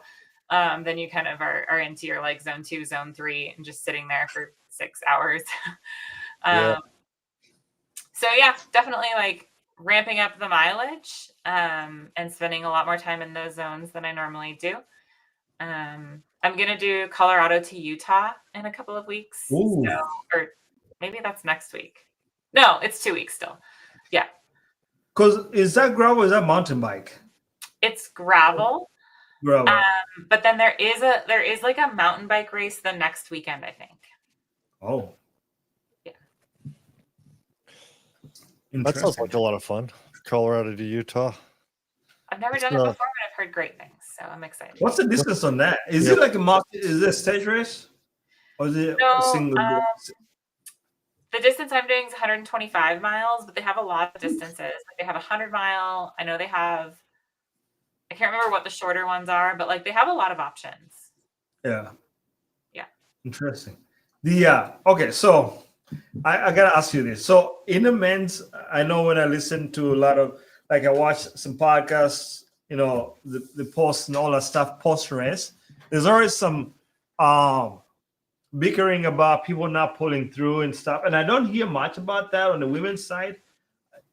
then you kind of are into your like zone 2, zone 3, and just sitting there for 6 hours. So yeah, definitely like ramping up the mileage and spending a lot more time in those zones than I normally do. I'm going to do Colorado to Utah in a couple of weeks. Ooh. So, or maybe that's next week. No, it's 2 weeks still. Yeah. Because is that gravel or is that mountain bike? It's gravel. Gravel. But then there is like a mountain bike race the next weekend, I think. Oh. Yeah. That sounds like a lot of fun. Colorado to Utah. I've never done it before, but I've heard great things, so I'm excited. What's the distance on that? Is it like a multi? Is it a stage race, or is it a single? The distance I'm doing is 125 miles, but they have a lot of distances. Like they have 100-mile. I know they have. I can't remember what the shorter ones are, but like they have a lot of options. Yeah. Yeah. Interesting. Okay, so I gotta ask you this. So in the men's, I know when I listen to a lot of like I watch some podcasts, you know, the posts and all that stuff post race. There's always some bickering about people not pulling through and stuff, and I don't hear much about that on the women's side.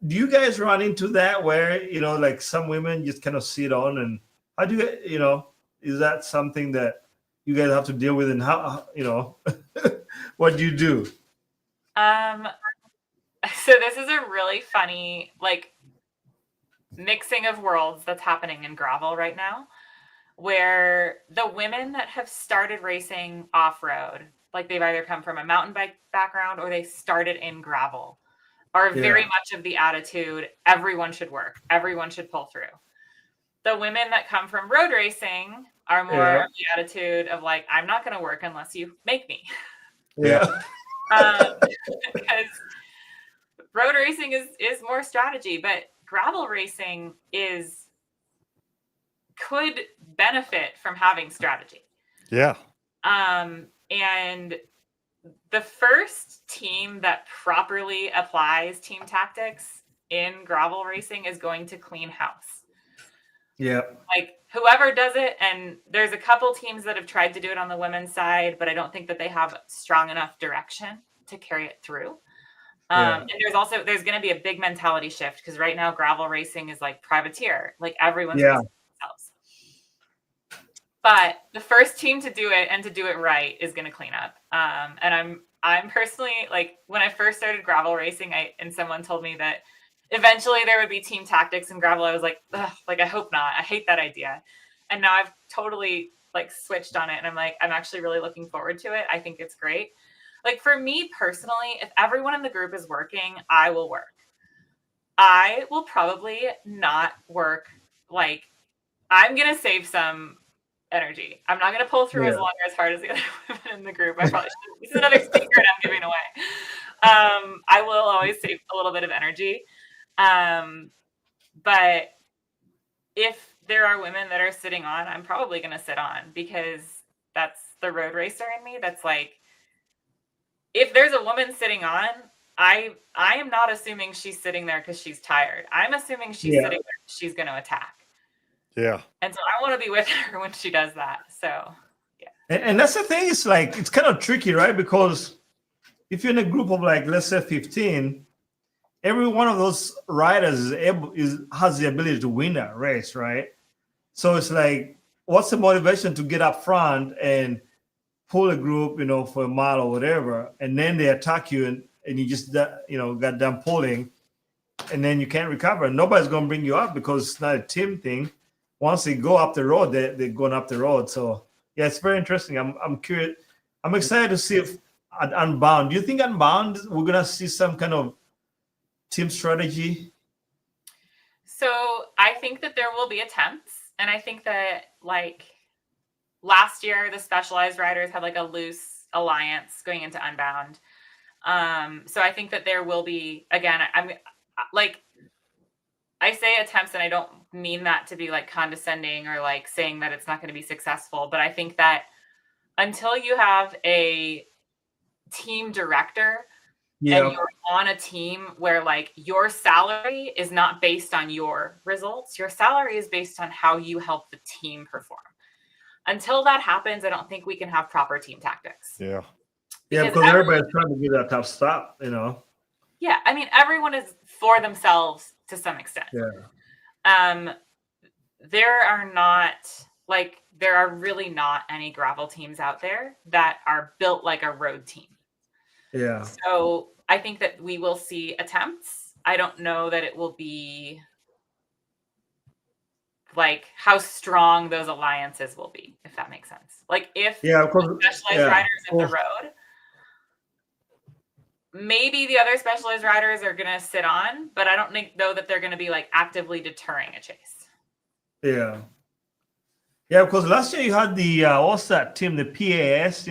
Do you guys run into that where, you know, like some women just kind of sit on, and how do you, you know, is that something that you guys have to deal with, and how, you know, what do you do? So this is a really funny, like, mixing of worlds that's happening in gravel right now, where the women that have started racing off-road, like they've either come from a mountain bike background or they started in gravel, are very much of the attitude, everyone should work, everyone should pull through. The women that come from road racing are more of the attitude of like, I'm not going to work unless you make me. Yeah. Because road racing is more strategy, but gravel racing could benefit from having strategy. Yeah. And the first team that properly applies team tactics in gravel racing is going to clean house. Yeah. Like whoever does it, and there's a couple teams that have tried to do it on the women's side, but I don't think that they have strong enough direction to carry it through. And there's going to be a big mentality shift because right now gravel racing is like privateer, like everyone's racing themselves. But the first team to do it and to do it right is going to clean up. And I'm personally, like, when I first started gravel racing, and someone told me that eventually there would be team tactics in gravel, I was like, ugh, like, I hope not. I hate that idea. And now I've totally like switched on it, and I'm like, I'm actually really looking forward to it. I think it's great. Like for me personally, if everyone in the group is working, I will work. I will probably not work. Like, I'm going to save some energy. I'm not going to pull through as long or as hard as the other women in the group. I probably should. This is another secret I'm giving away. I will always save a little bit of energy. But if there are women that are sitting on, I'm probably going to sit on because that's the road racer in me. That's like, if there's a woman sitting on, I am not assuming she's sitting there because she's tired. I'm assuming she's sitting there because she's going to attack. Yeah. And so I want to be with her when she does that. So, yeah. And that's the thing. It's like, it's kind of tricky, right? Because if you're in a group of like, let's say 15, every one of those riders has the ability to win that race, right? So it's like, what's the motivation to get up front and pull a group, you know, for a mile or whatever, and then they attack you and you just, you know, got done pulling, and then you can't recover. Nobody's going to bring you up because it's not a team thing. Once they go up the road, they're going up the road. So yeah, it's very interesting. I'm curious. I'm excited to see if at Unbound. Do you think Unbound we're going to see some kind of team strategy? So I think that there will be attempts, and I think that like last year the Specialized riders had like a loose alliance going into Unbound. So I think that there will be, again, I'm like, I say attempts and I don't mean that to be like condescending or like saying that it's not going to be successful, but I think that until you have a team director Yeah. and you're on a team where like your salary is not based on your results, your salary is based on how you help the team perform. Until that happens, I don't think we can have proper team tactics. Yeah. Yeah, because everybody's trying to get that top stop, Yeah, I mean, everyone is for themselves to some extent. Yeah. There are really not any gravel teams out there that are built like a road team. Yeah. So I think that we will see attempts. I don't know that it will be like how strong those alliances will be, if that makes sense. Like if specialized riders at the road, maybe the other specialized riders are going to sit on, but I don't think though that they're going to be like actively deterring a chase. Yeah. Yeah, because last year you had the what's that team, the PAS,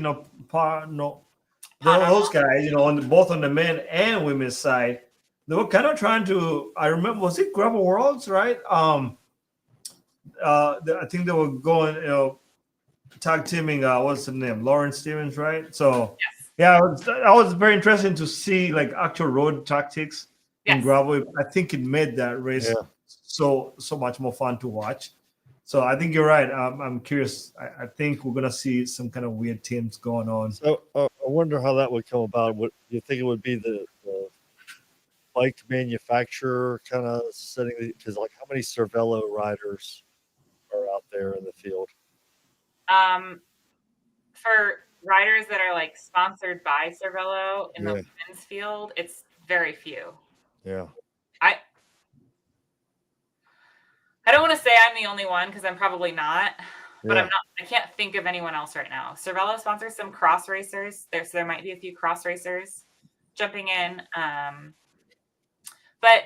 those guys, both on the men and women's side, they were kind of trying to. I remember, was it Gravel Worlds, right? I think they were going, tag teaming. What's the name? Lauren Stevens, right? So yes. Yeah, I was very interesting to see like actual road tactics in gravel. I think it made that race so much more fun to watch. So I think you're right. I'm curious. I think we're gonna see some kind of weird teams going on. So I wonder how that would come about. Would you think it would be the bike manufacturer kind of setting because like how many Cervelo riders are out there in the field? For riders that are like sponsored by Cervelo in the women's field, it's very few. Yeah. I don't want to say I'm the only one because I'm probably not, but I'm not. I can't think of anyone else right now. Cervelo sponsors some cross racers. There might be a few cross racers jumping in. But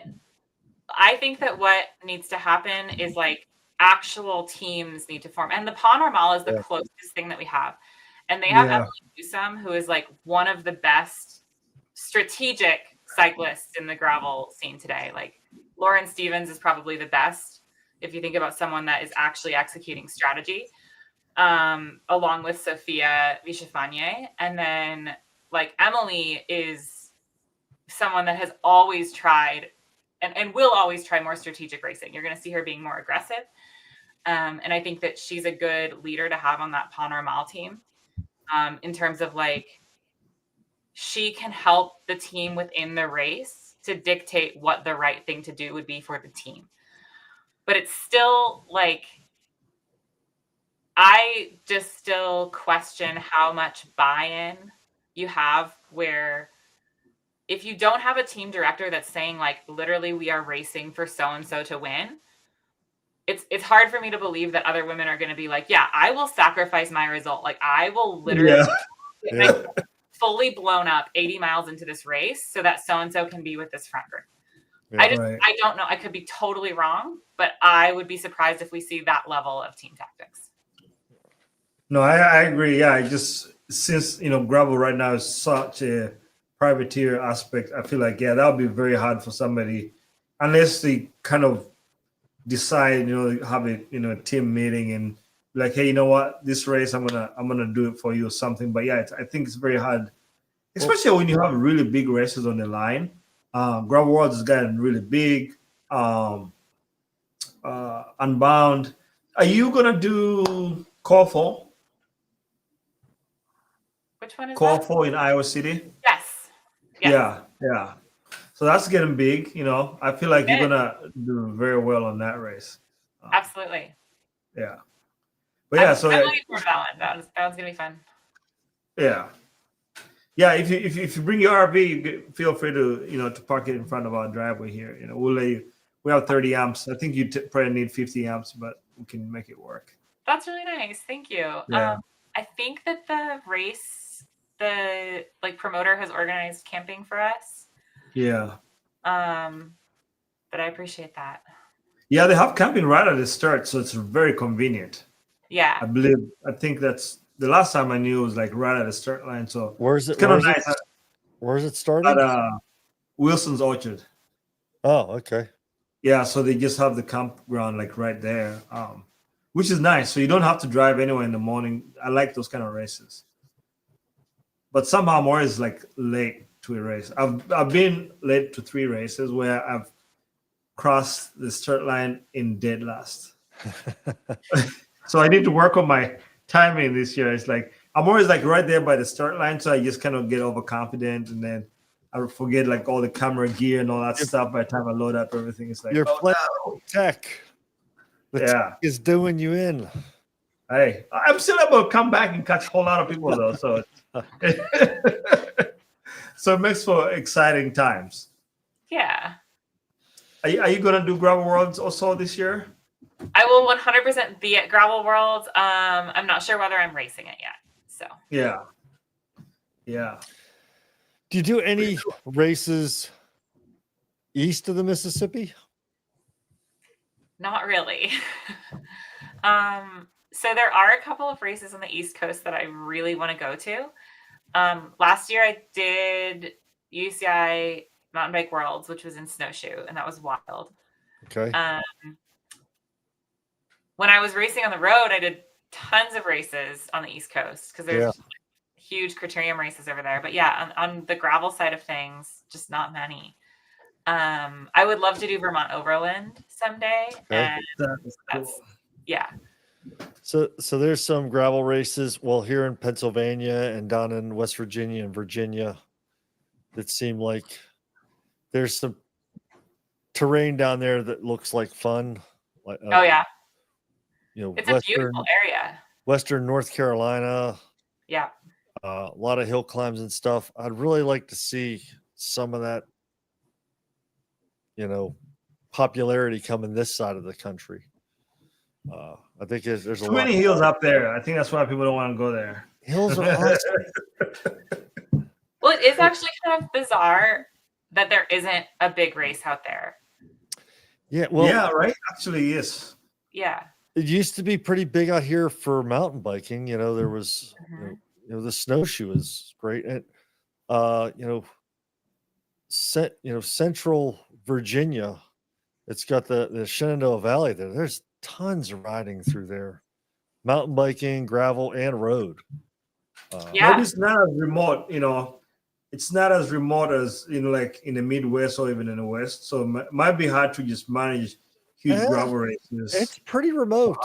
I think that what needs to happen is like actual teams need to form. And the Pas Normal is the closest thing that we have. And they have Emily Newsome, who is like one of the best strategic cyclists in the gravel scene today. Like Lauren Stevens is probably the best if you think about someone that is actually executing strategy, along with Sophia Vichafanier. And then like Emily is someone that has always tried and will always try more strategic racing. You're going to see her being more aggressive. And I think that she's a good leader to have on that Pas Normal team, in terms of like, she can help the team within the race to dictate what the right thing to do would be for the team. But it's still like, I just still question how much buy-in you have where if you don't have a team director that's saying like, literally, we are racing for so-and-so to win, it's hard for me to believe that other women are going to be like, yeah, I will sacrifice my result. Like I will literally fully blown up 80 miles into this race so that so-and-so can be with this front group. I don't know. I could be totally wrong, but I would be surprised if we see that level of team tactics. No, I agree. Yeah, since gravel right now is such a privateer aspect, I feel like that would be very hard for somebody unless they kind of decide, have a team meeting and like, hey, you know what, this race I'm gonna do it for you or something. But I think it's very hard, especially when you have really big races on the line. Gravel Worlds has gotten really big. Unbound. Are you gonna do Call 4? Which one is Call that? 4 in Iowa City? Yes. Yeah. So that's getting big. I feel like you're gonna do very well on that race. Absolutely. Yeah. But I'm looking forward to that one. That one's gonna be fun. Yeah. Yeah, if you bring your RV, feel free to to park it in front of our driveway here. We'll let you. We have 30 amps. I think you probably need 50 amps, but we can make it work. That's really nice. Thank you. Yeah. I think that the race, the promoter has organized camping for us. Yeah. But I appreciate that. Yeah, they have camping right at the start, so it's very convenient. Yeah. I think that's the last time I knew it was like right at the start line. So where's it? It's kind of nice. Where's it starting? At Wilson's Orchard. Oh, okay. Yeah, so they just have the campground like right there. which is nice. So you don't have to drive anywhere in the morning. I like those kind of races. But somehow I'm always like late to a race. I've been late to 3 races where I've crossed the start line in dead last. So I need to work on my timing this year. It's like I'm always like right there by the start line, so I just kind of get overconfident, and then I forget like all the camera gear and all that stuff. By the time I load up everything, it's like You're oh, playing no. tech. The tech is doing you in. Hey, I'm still able to come back and catch a whole lot of people though. So, so it makes for exciting times. Yeah. Are you gonna do Gravel Worlds also this year? I will 100% be at Gravel World. I'm not sure whether I'm racing it yet. So Yeah. Do you do any races east of the Mississippi? not really. So there are a couple of races on the East Coast that I really want to go to. Last year I did UCI Mountain Bike Worlds, which was in Snowshoe, and that was wild. Okay. When I was racing on the road, I did tons of races on the East Coast because there's huge criterium races over there. But yeah, on the gravel side of things, just not many. I would love to do Vermont Overland someday. Okay. And That's that's cool. yeah. So there's some gravel races. Well, here in Pennsylvania and down in West Virginia and Virginia, that seem like there's some terrain down there that looks like fun. Like, Oh yeah. It's a beautiful area. Western North Carolina. Yeah. A lot of hill climbs and stuff. I'd really like to see some of that, popularity coming this side of the country. I think there's a Too lot. many hills up there. I think that's why people don't want to go there. Hills are awesome. Well, it is actually kind of bizarre that there isn't a big race out there. Yeah, well, yeah, right. Actually, yes. Yeah. it used to be pretty big out here for mountain biking. There was, Mhm. the snowshoe is great, and Central Virginia, it's got the Shenandoah Valley there. There's tons of riding through there, mountain biking, gravel, and road. Yeah. Maybe it's not as remote. It's not as remote as like in the Midwest or even in the West. So it might be hard to just manage huge Yeah. gravel races. It's pretty remote.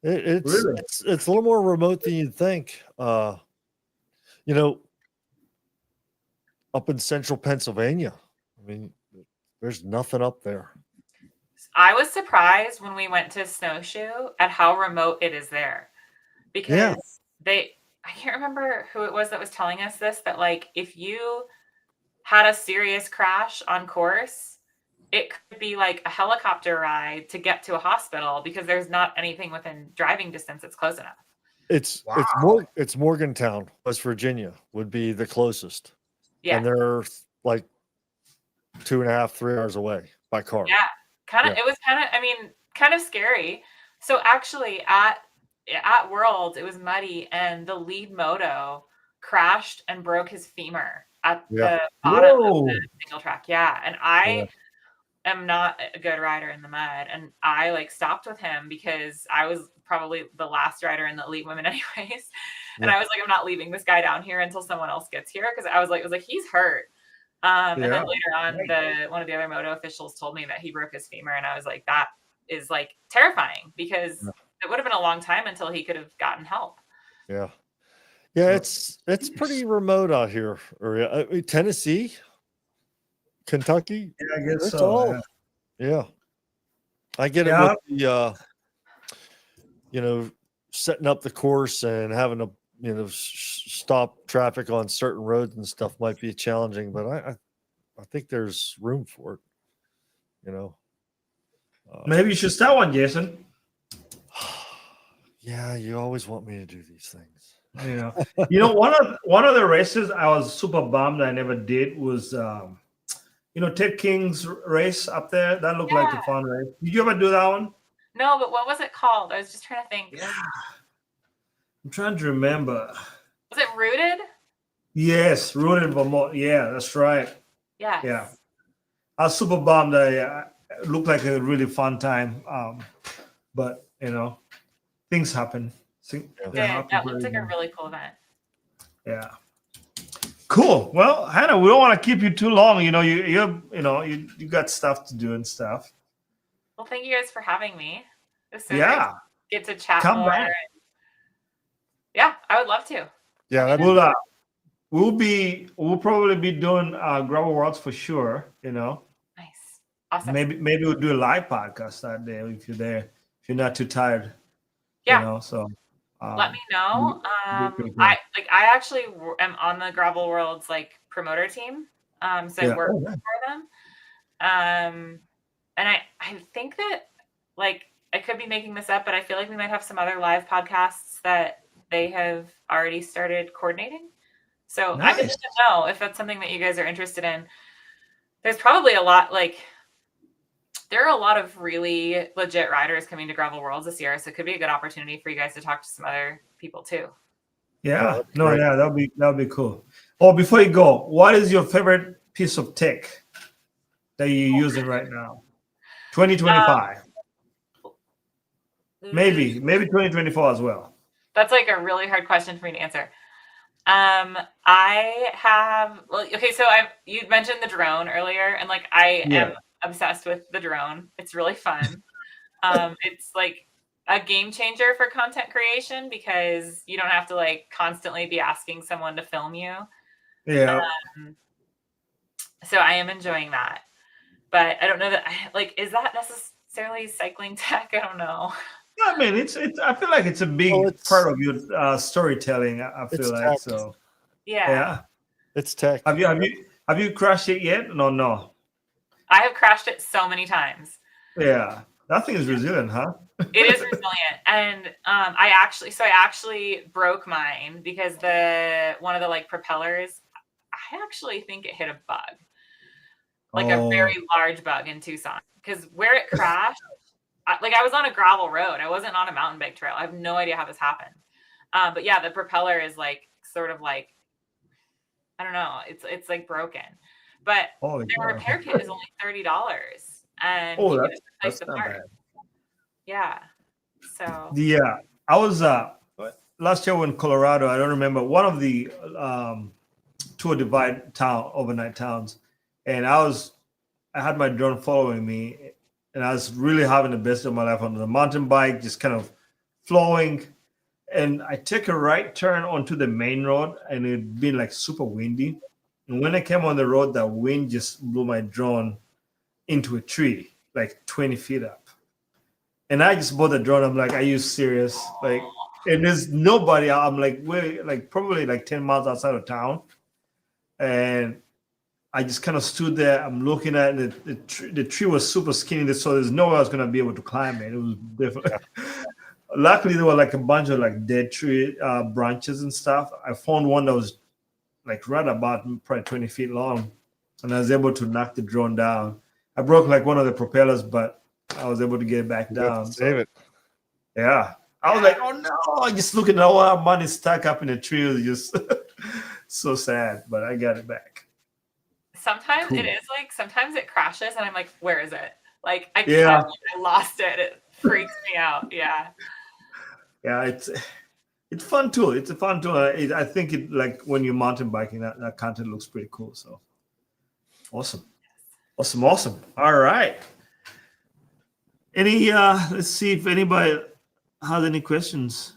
It's Really? it's a little more remote than you'd think. Up in central Pennsylvania, I mean, there's nothing up there. I was surprised when we went to Snowshoe at how remote it is there. Because I can't remember who it was that was telling us this, that like if you had a serious crash on course, it could be like a helicopter ride to get to a hospital because there's not anything within driving distance that's close enough. It's Morgantown, West Virginia would be the closest. Yeah. And they're like 2.5, 3 hours away by car. Yeah. It was kind of scary. So actually at World, it was muddy and the lead moto crashed and broke his femur at the bottom of the single track. Yeah. And I am not a good rider in the mud. And I like stopped with him because I was probably the last rider in the elite women anyways. And I was like, I'm not leaving this guy down here until someone else gets here. Cause I was like, he's hurt. And then later on, one of the other moto officials told me that he broke his femur. And I was like, that is like terrifying because it would have been a long time until he could have gotten help. Yeah. Yeah. It's pretty remote out here. Or Tennessee, Kentucky. Yeah, I guess It's so. all, yeah. I get it with the, setting up the course and having to, stop traffic on certain roads and stuff might be challenging, but I think there's room for it, Maybe you should start one, Jason. Yeah, you always want me to do these things. Yeah. One of the races I was super bummed I never did was Ted King's race up there. That looked like a fun race. Did you ever do that one? No, but what was it called? I was just trying to think. Yeah. I'm trying to remember. Was it Rooted? Yes, Rooted Vermont. Yeah, that's right. Yes. Yeah. I was super bummed. It looked like a really fun time. But things happen. They happen that for looks like a everyone. really cool event. Yeah. Cool. Well, Hannah, we don't want to keep you too long. You know, you got stuff to do and stuff. Well, thank you guys for having me. It was so great Yeah. to get to chat Come more. back. Yeah, I would love to. Yeah, that'd be We'll probably be doing Gravel Worlds for sure. You know, Nice. Awesome. maybe we'll do a live podcast that day if you're there. If you're not too tired. Yeah. You know, so let me know. pretty cool. I actually am on the Gravel Worlds like promoter team. So I work for them. And I think that like I could be making this up, but I feel like we might have some other live podcasts that they have already started coordinating. So I Nice. didn't know if that's something that you guys are interested in. There's probably a lot there are a lot of really legit riders coming to Gravel Worlds this year, so it could be a good opportunity for you guys to talk to some other people too. Yeah. Oh, great. Yeah, that'll be cool. Oh, before you go, what is your favorite piece of tech that you're using right now? 2025. Maybe 2024 as well. That's like a really hard question for me to answer. I have so you mentioned the drone earlier, and like I am obsessed with the drone. It's really fun. It's like a game changer for content creation because you don't have to like constantly be asking someone to film you. Yeah. So I am enjoying that. But I don't know that is that necessarily cycling tech? I don't know. I mean, it's. I feel like it's a big part of your storytelling. I feel like tech. so. Yeah. It's tech. Have you crashed it yet? No. I have crashed it so many times. Yeah, that thing is resilient, huh? It is resilient, and I actually broke mine because one of the like propellers. I actually think it hit a bug, like a very large bug in Tucson, because where it crashed. I was on a gravel road. I wasn't on a mountain bike trail. I have no idea how this happened. But yeah, the propeller is like sort of like, I don't know. It's like broken, but the repair kit is only $30, and you can just replace the part. Yeah. So. I was last year in Colorado. I don't remember one of the Tour Divide overnight towns, and I had my drone following me. And I was really having the best of my life on the mountain bike, just kind of flowing. And I took a right turn onto the main road, and it'd been like super windy. And when I came on the road, that wind just blew my drone into a tree, like 20 feet up. And I just bought the drone. I'm like, are you serious? Like, and there's nobody. I'm like, probably like 10 miles outside of town. And I just kind of stood there. I'm looking at it. The tree was super skinny, so there's no way I was going to be able to climb it. It was difficult. Luckily, there were like a bunch of like dead tree branches and stuff. I found one that was like right about probably 20 feet long, and I was able to knock the drone down. I broke like one of the propellers, but I was able to get it back down. Save it. Yeah. I was like, oh no, I just looking at all our money stuck up in the tree. It was just so sad, but I got it back. Sometimes it is like, sometimes it crashes and I'm like, where is it? Like, I lost it. It freaks me out. Yeah. Yeah. It's fun tool. It's a fun tool. I think it like when you're mountain biking, that content looks pretty cool. So awesome. All right. Let's see if anybody has any questions.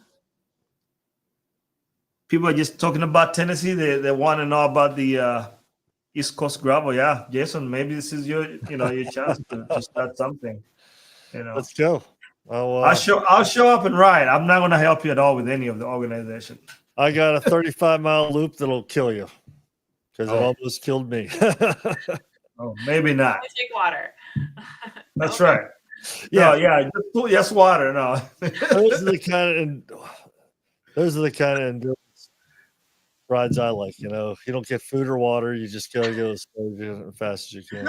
People are just talking about Tennessee. They want to know about the East Coast gravel. Yeah, Jason, maybe this is your chance to start something. Let's go. I'll show up and ride. I'm not going to help you at all with any of the organization. I got a 35-mile loop that'll kill you because it almost killed me. Oh, maybe not. Take water. That's right. Yeah. Just water. No. Those are the kind of endurance rides I like. You don't get food or water. You just gotta go as fast as you can.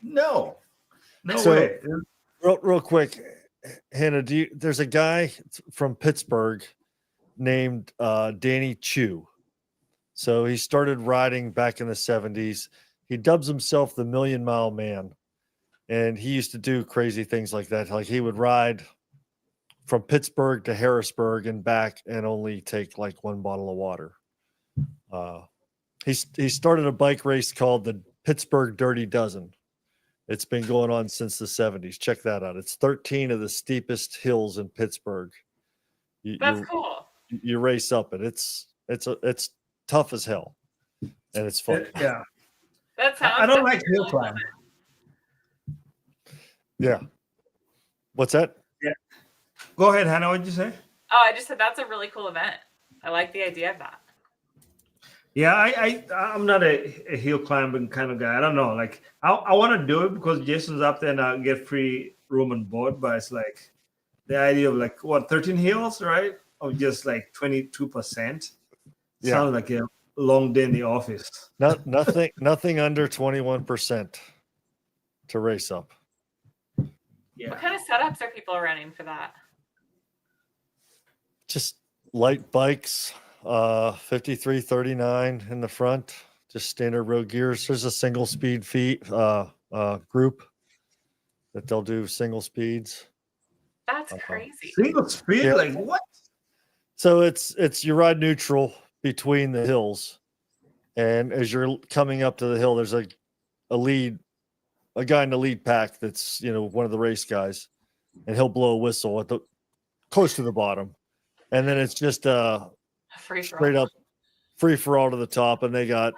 No way. Real quick, Hannah, there's a guy from Pittsburgh named Danny Chu. So he started riding back in the 70s. He dubs himself the Million Mile Man. And he used to do crazy things like that. Like he would ride from Pittsburgh to Harrisburg and back and only take like 1 bottle of water. He started a bike race called the Pittsburgh Dirty Dozen. It's been going on since the 70s. Check that out. It's 13 of the steepest hills in Pittsburgh. That's cool. You race up it. It's tough as hell, and it's fun. Yeah. That sounds. I don't like really hill climb. Yeah. What's that? Go ahead, Hannah. What did you say? Oh, I just said that's a really cool event. I like the idea of that. Yeah, I'm not a hill climbing kind of guy. I don't know. Like I want to do it because Jason's up there and I get free room and board, but it's like the idea of like 13 hills, right? Of just like 22%. Yeah. Sounds like a long day in the office. Nothing under 21% to race up. Yeah. What kind of setups are people running for that? Just light bikes, 53, 39 in the front, just standard road gears. There's a single speed group that they'll do single speeds. That's crazy. Single speed? Yeah. Like what? So it's you ride neutral between the hills, and as you're coming up to the hill, there's a guy in the lead pack that's one of the race guys, and he'll blow a whistle at the close to the bottom, and then it's just straight up free for all to the top, and they got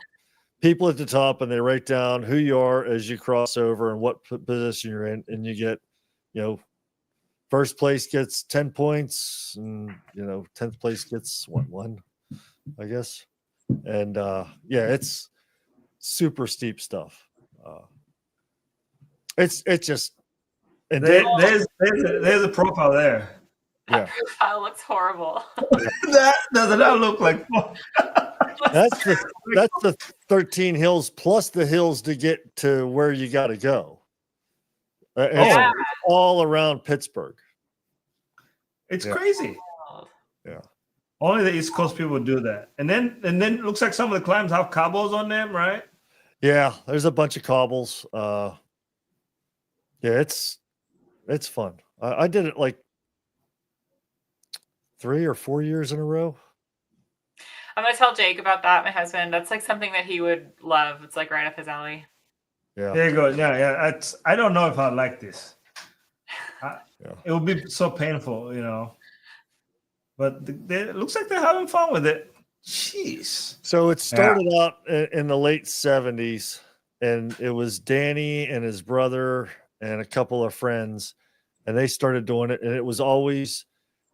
people at the top, and they write down who you are as you cross over and what position you're in, and you get first place gets 10 points, and 10th place gets one, I guess. And it's super steep stuff. It's just, and there's a profile there. That profile looks horrible. That does not look like fun. that's the 13 hills plus the hills to get to where you got to go. It's all around Pittsburgh. It's crazy. Yeah. Only the East Coast people do that. And then it looks like some of the climbs have cobbles on them, right? Yeah, there's a bunch of cobbles. It's fun. I did it like 3 or 4 years in a row. I'm gonna tell Jake about that, my husband. That's like something that he would love. It's like right up his alley. Yeah. There you go. Yeah. I don't know if I like this. It would be so painful, But it looks like they're having fun with it. Jeez. So it started out in the late 70s, and it was Danny and his brother and a couple of friends, and they started doing it, and it was always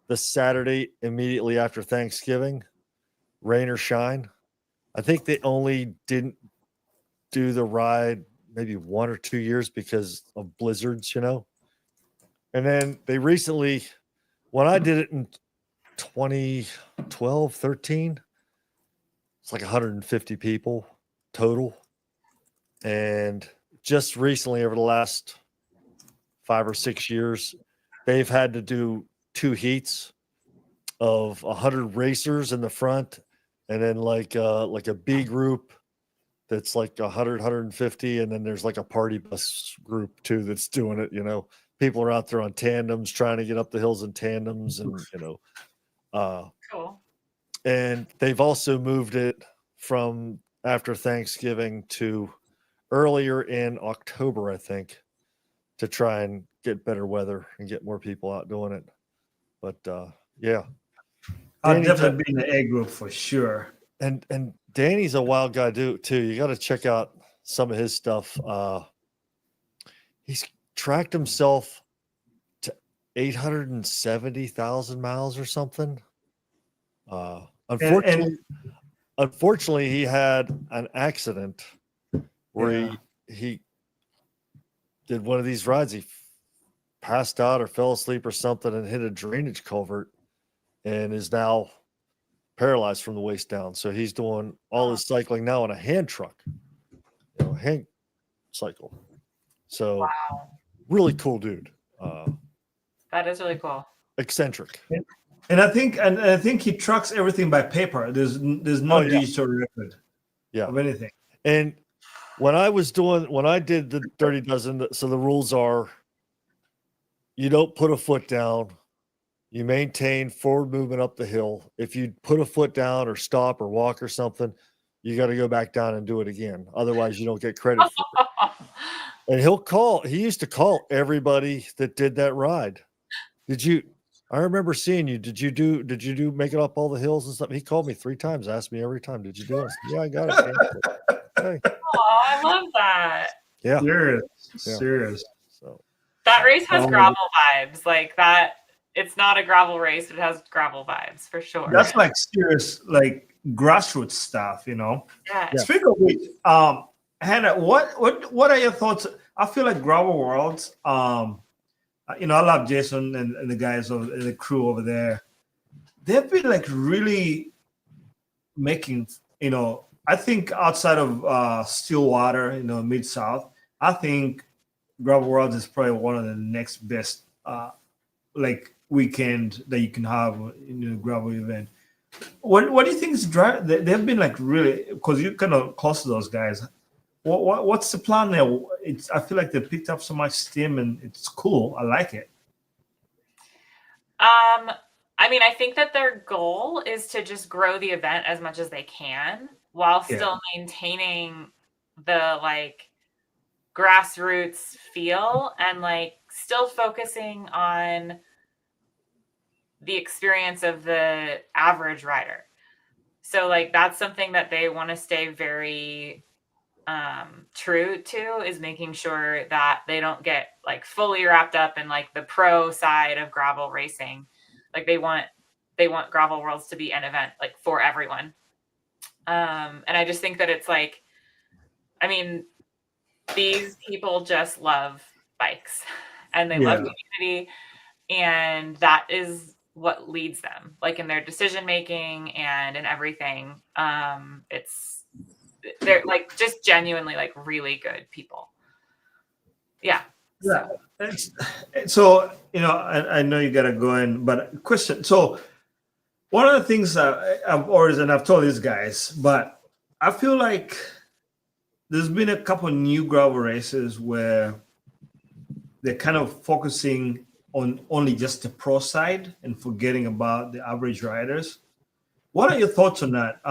the Saturday immediately after Thanksgiving, rain or shine. I think they only didn't do the ride maybe 1 or 2 years because of blizzards, And then they recently, when I did it in 2012, 13, it's like 150 people total. And just recently, over the last 5 or 6 years, they've had to do 2 heats of 100 racers in the front, and then like a B group that's like 100, 150, and then there's like a party bus group too that's doing it. People are out there on tandems trying to get up the hills in tandems, and Cool. And they've also moved it from after Thanksgiving to earlier in October, I think, to try and get better weather and get more people out doing it. But I'll definitely be in the A group for sure. And Danny's a wild guy too. You got to check out some of his stuff. He's tracked himself to 870,000 miles or something. Unfortunately, he had an accident where he did one of these rides. He passed out or fell asleep or something and hit a drainage culvert and is now paralyzed from the waist down. So he's doing all his cycling now on a hand truck, hand cycle. So really cool dude. That is really cool. Eccentric. And I think he trucks everything by paper. There's no digital record of anything. And when I did the Dirty Dozen, so the rules are you don't put a foot down, You maintain forward movement up the hill. If you put a foot down or stop or walk or something, you got to go back down and do it again. Otherwise, you don't get credit for it. And he used to call everybody that did that ride. I remember seeing you. Did you make it up all the hills and stuff? He called me 3 times, asked me every time, did you do it? I said, yeah, I got it. Man. Hey. Oh, I love that. Yeah. Serious. So that race has gravel vibes. Like that, it's not a gravel race, but it has gravel vibes for sure. That's like serious, like grassroots stuff, you know. Yeah. Speaking of which, Hannah, what are your thoughts? I feel like Gravel Worlds, you know, I love Jason and the guys of the crew over there. They've been like really making, you know, I think outside of Stillwater, you know, Mid-South, I think Gravel Worlds is probably one of the next best like weekend that you can have in a gravel event. What do you think is driving? They've been like really, because you're kind of close to those guys. What's the plan there? I feel like they picked up so much steam and it's cool. I like it. I mean, I think that their goal is to just grow the event as much as they can while still maintaining the like grassroots feel and like still focusing on the experience of the average rider. So like that's something that they want to stay very true to, is making sure that they don't get like fully wrapped up in like the pro side of gravel racing. Like they want Gravel Worlds to be an event like for everyone. And I just think that it's like, I mean, these people just love bikes and they love community, and that is what leads them, like in their decision making and in everything. They're like just genuinely like really good people. Yeah. So you know, I know you gotta go in, but question. So one of the things I've told these guys, but I feel like there's been a couple of new gravel races where they're kind of focusing on only just the pro side and forgetting about the average riders. What are your thoughts on that?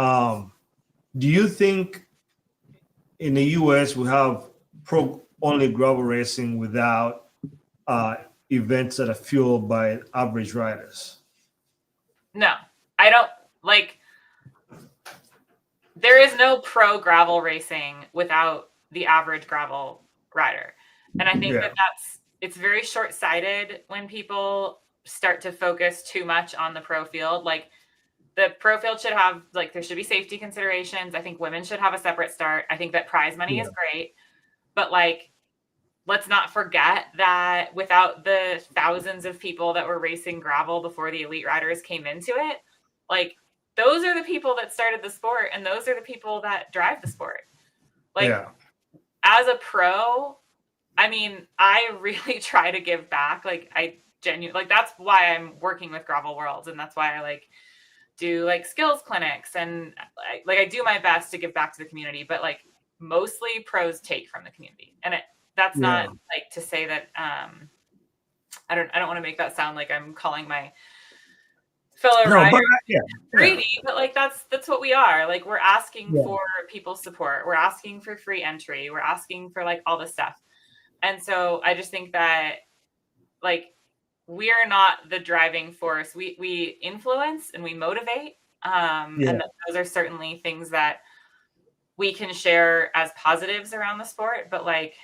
Do you think in the US we have pro only gravel racing without events that are fueled by average riders? No, I don't like. There is no pro gravel racing without the average gravel rider. And I think that it's very short-sighted when people start to focus too much on the pro field. Like the pro field should have, like, there should be safety considerations. I think women should have a separate start. I think that prize money is great, but like, let's not forget that without the thousands of people that were racing gravel before the elite riders came into it, like those are the people that started the sport and those are the people that drive the sport. Like as a pro, I mean, I really try to give back. Like I genuinely, like that's why I'm working with Gravel Worlds, and that's why I like do like skills clinics, and I do my best to give back to the community, but like mostly pros take from the community. And that's not like to say that I don't want to make that sound like I'm calling my fellow riders greedy, but like that's what we are. Like we're asking for people's support, we're asking for free entry, we're asking for like all this stuff. And so I just think that like we are not the driving force. We influence and we motivate, and those are certainly things that we can share as positives around the sport, but like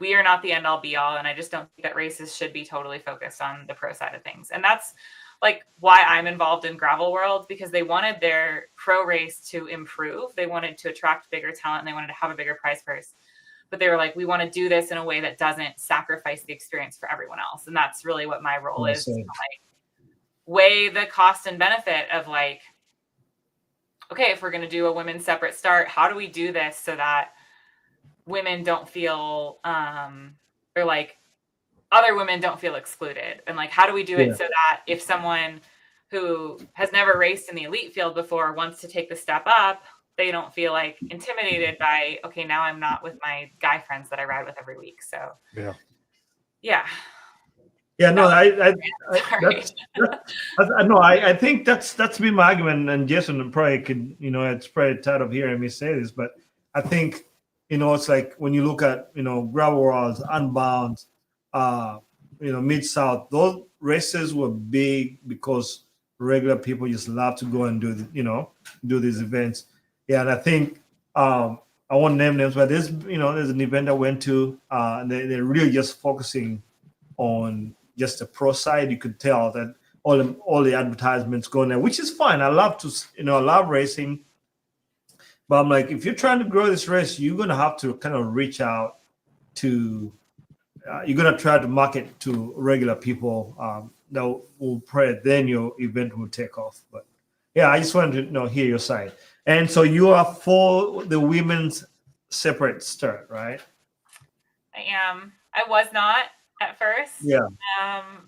we are not the end all be all. And I just don't think that races should be totally focused on the pro side of things. And that's like why I'm involved in Gravel World, because they wanted their pro race to improve. They wanted to attract bigger talent and they wanted to have a bigger prize purse. But they were like, we want to do this in a way that doesn't sacrifice the experience for everyone else. And that's really what my role is, to like weigh the cost and benefit of like, okay, if we're going to do a women's separate start, how do we do this so that women don't feel, or like other women don't feel excluded? And like, how do we do it so that if someone who has never raced in the elite field before wants to take the step up, they don't feel like intimidated by, okay, now I'm not with my guy friends that I ride with every week. So Yeah, no, Sorry. I think that's been my argument, and Jason probably could, it's probably tired of hearing me say this, but I think, it's like when you look at, Gravel Worlds, Unbound, Mid South, those races were big because regular people just love to go and do these events. Yeah, and I think I won't name names, but there's an event I went to, and they're really just focusing on just the pro side. You could tell that all the advertisements going there, which is fine. I love I love racing, but I'm like, if you're trying to grow this race, you're gonna have to kind of reach out to. You're gonna try to market to regular people that will pray. Then your event will take off. But yeah, I just wanted to hear your side. And so you are for the women's separate start, right? I am. I was not at first. Yeah.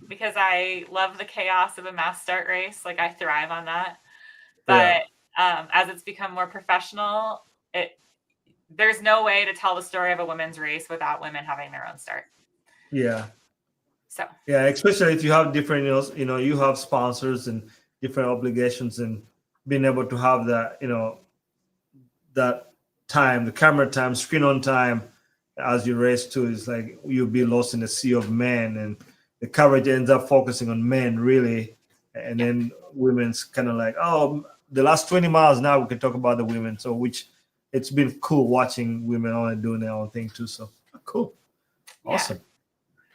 Because I love the chaos of a mass start race. Like I thrive on that. But as it's become more professional, there's no way to tell the story of a women's race without women having their own start. Yeah. So yeah, especially if you have different, you have sponsors and different obligations, and being able to have that, that time, the camera time, screen on time as you race too, is like you'll be lost in the sea of men, and the coverage ends up focusing on men really, and then women's kind of like, oh, the last 20 miles now we can talk about the women. So which it's been cool watching women only doing their own thing too. So cool, awesome,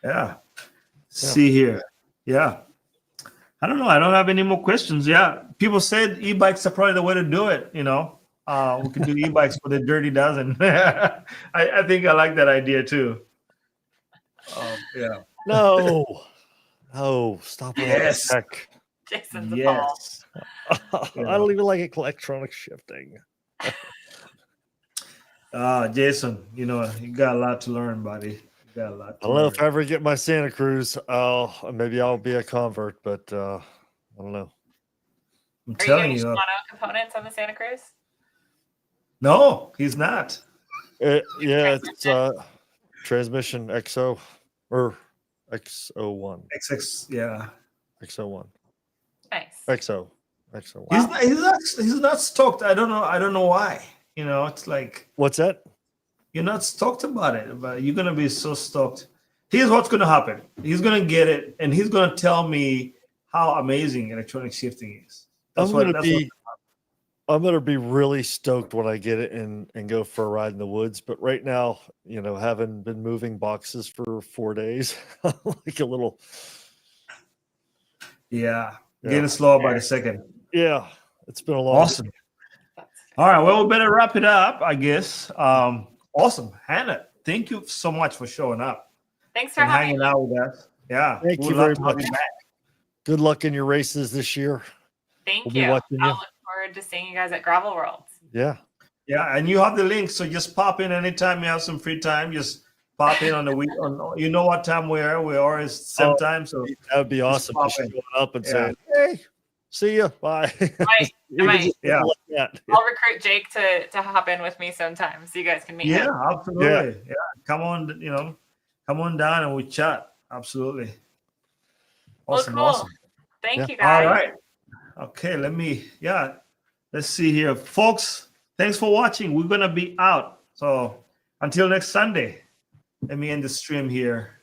yeah. See here, yeah. I don't know. I don't have any more questions. Yeah, people said e-bikes are probably the way to do it. We could do e-bikes for the dirty dozen. I think I like that idea too. Yeah. No, stop with Yes. all that tech. Jason's appalled. Yes. I don't even like electronic shifting. Jason, you got a lot to learn, buddy. You got a lot. I don't know if I ever get my Santa Cruz. Maybe I'll be a convert, but I don't know. I'm Are telling you you. getting Shimano components on the Santa Cruz? No, he's not. It's transmission XO or XO1. XX, yeah. XO1. Nice. XO. XO1. Wow. He's not stoked. I don't know why. It's like, What's that? you're not stoked about it, but you're gonna be so stoked. Here's what's gonna happen. He's gonna get it, and he's gonna tell me how amazing electronic shifting is. I'm gonna be really stoked when I get it and go for a ride in the woods. But right now, having been moving boxes for 4 days, like a little. Yeah. Getting slower by the second. Yeah, it's been a long. Awesome. All right, well, we better wrap it up, I guess. Awesome, Hannah. Thank you so much for showing up. Thanks for and having hanging me. out with us. Yeah, Thank you we'd very love to have much. you back. Good luck in your races this year. Thank We'll be you. watching you. I'll look forward to seeing you guys at Gravel Worlds. Yeah. Yeah, and you have the link, so just pop in anytime you have some free time. Just pop in on the week. You know what time we are? We're always same time, so That would be awesome. pop Just in. showing up and Yeah. saying, "Hey, see ya, bye." I might. Yeah. Like that. I'll recruit Jake to hop in with me sometime so you guys can meet Yeah, him. absolutely. Yeah. Come on down and we chat. Absolutely. Awesome, well, cool. awesome. Thank you guys. All right. Okay, let's see here. Folks, thanks for watching. We're gonna be out. So until next Sunday, let me end the stream here.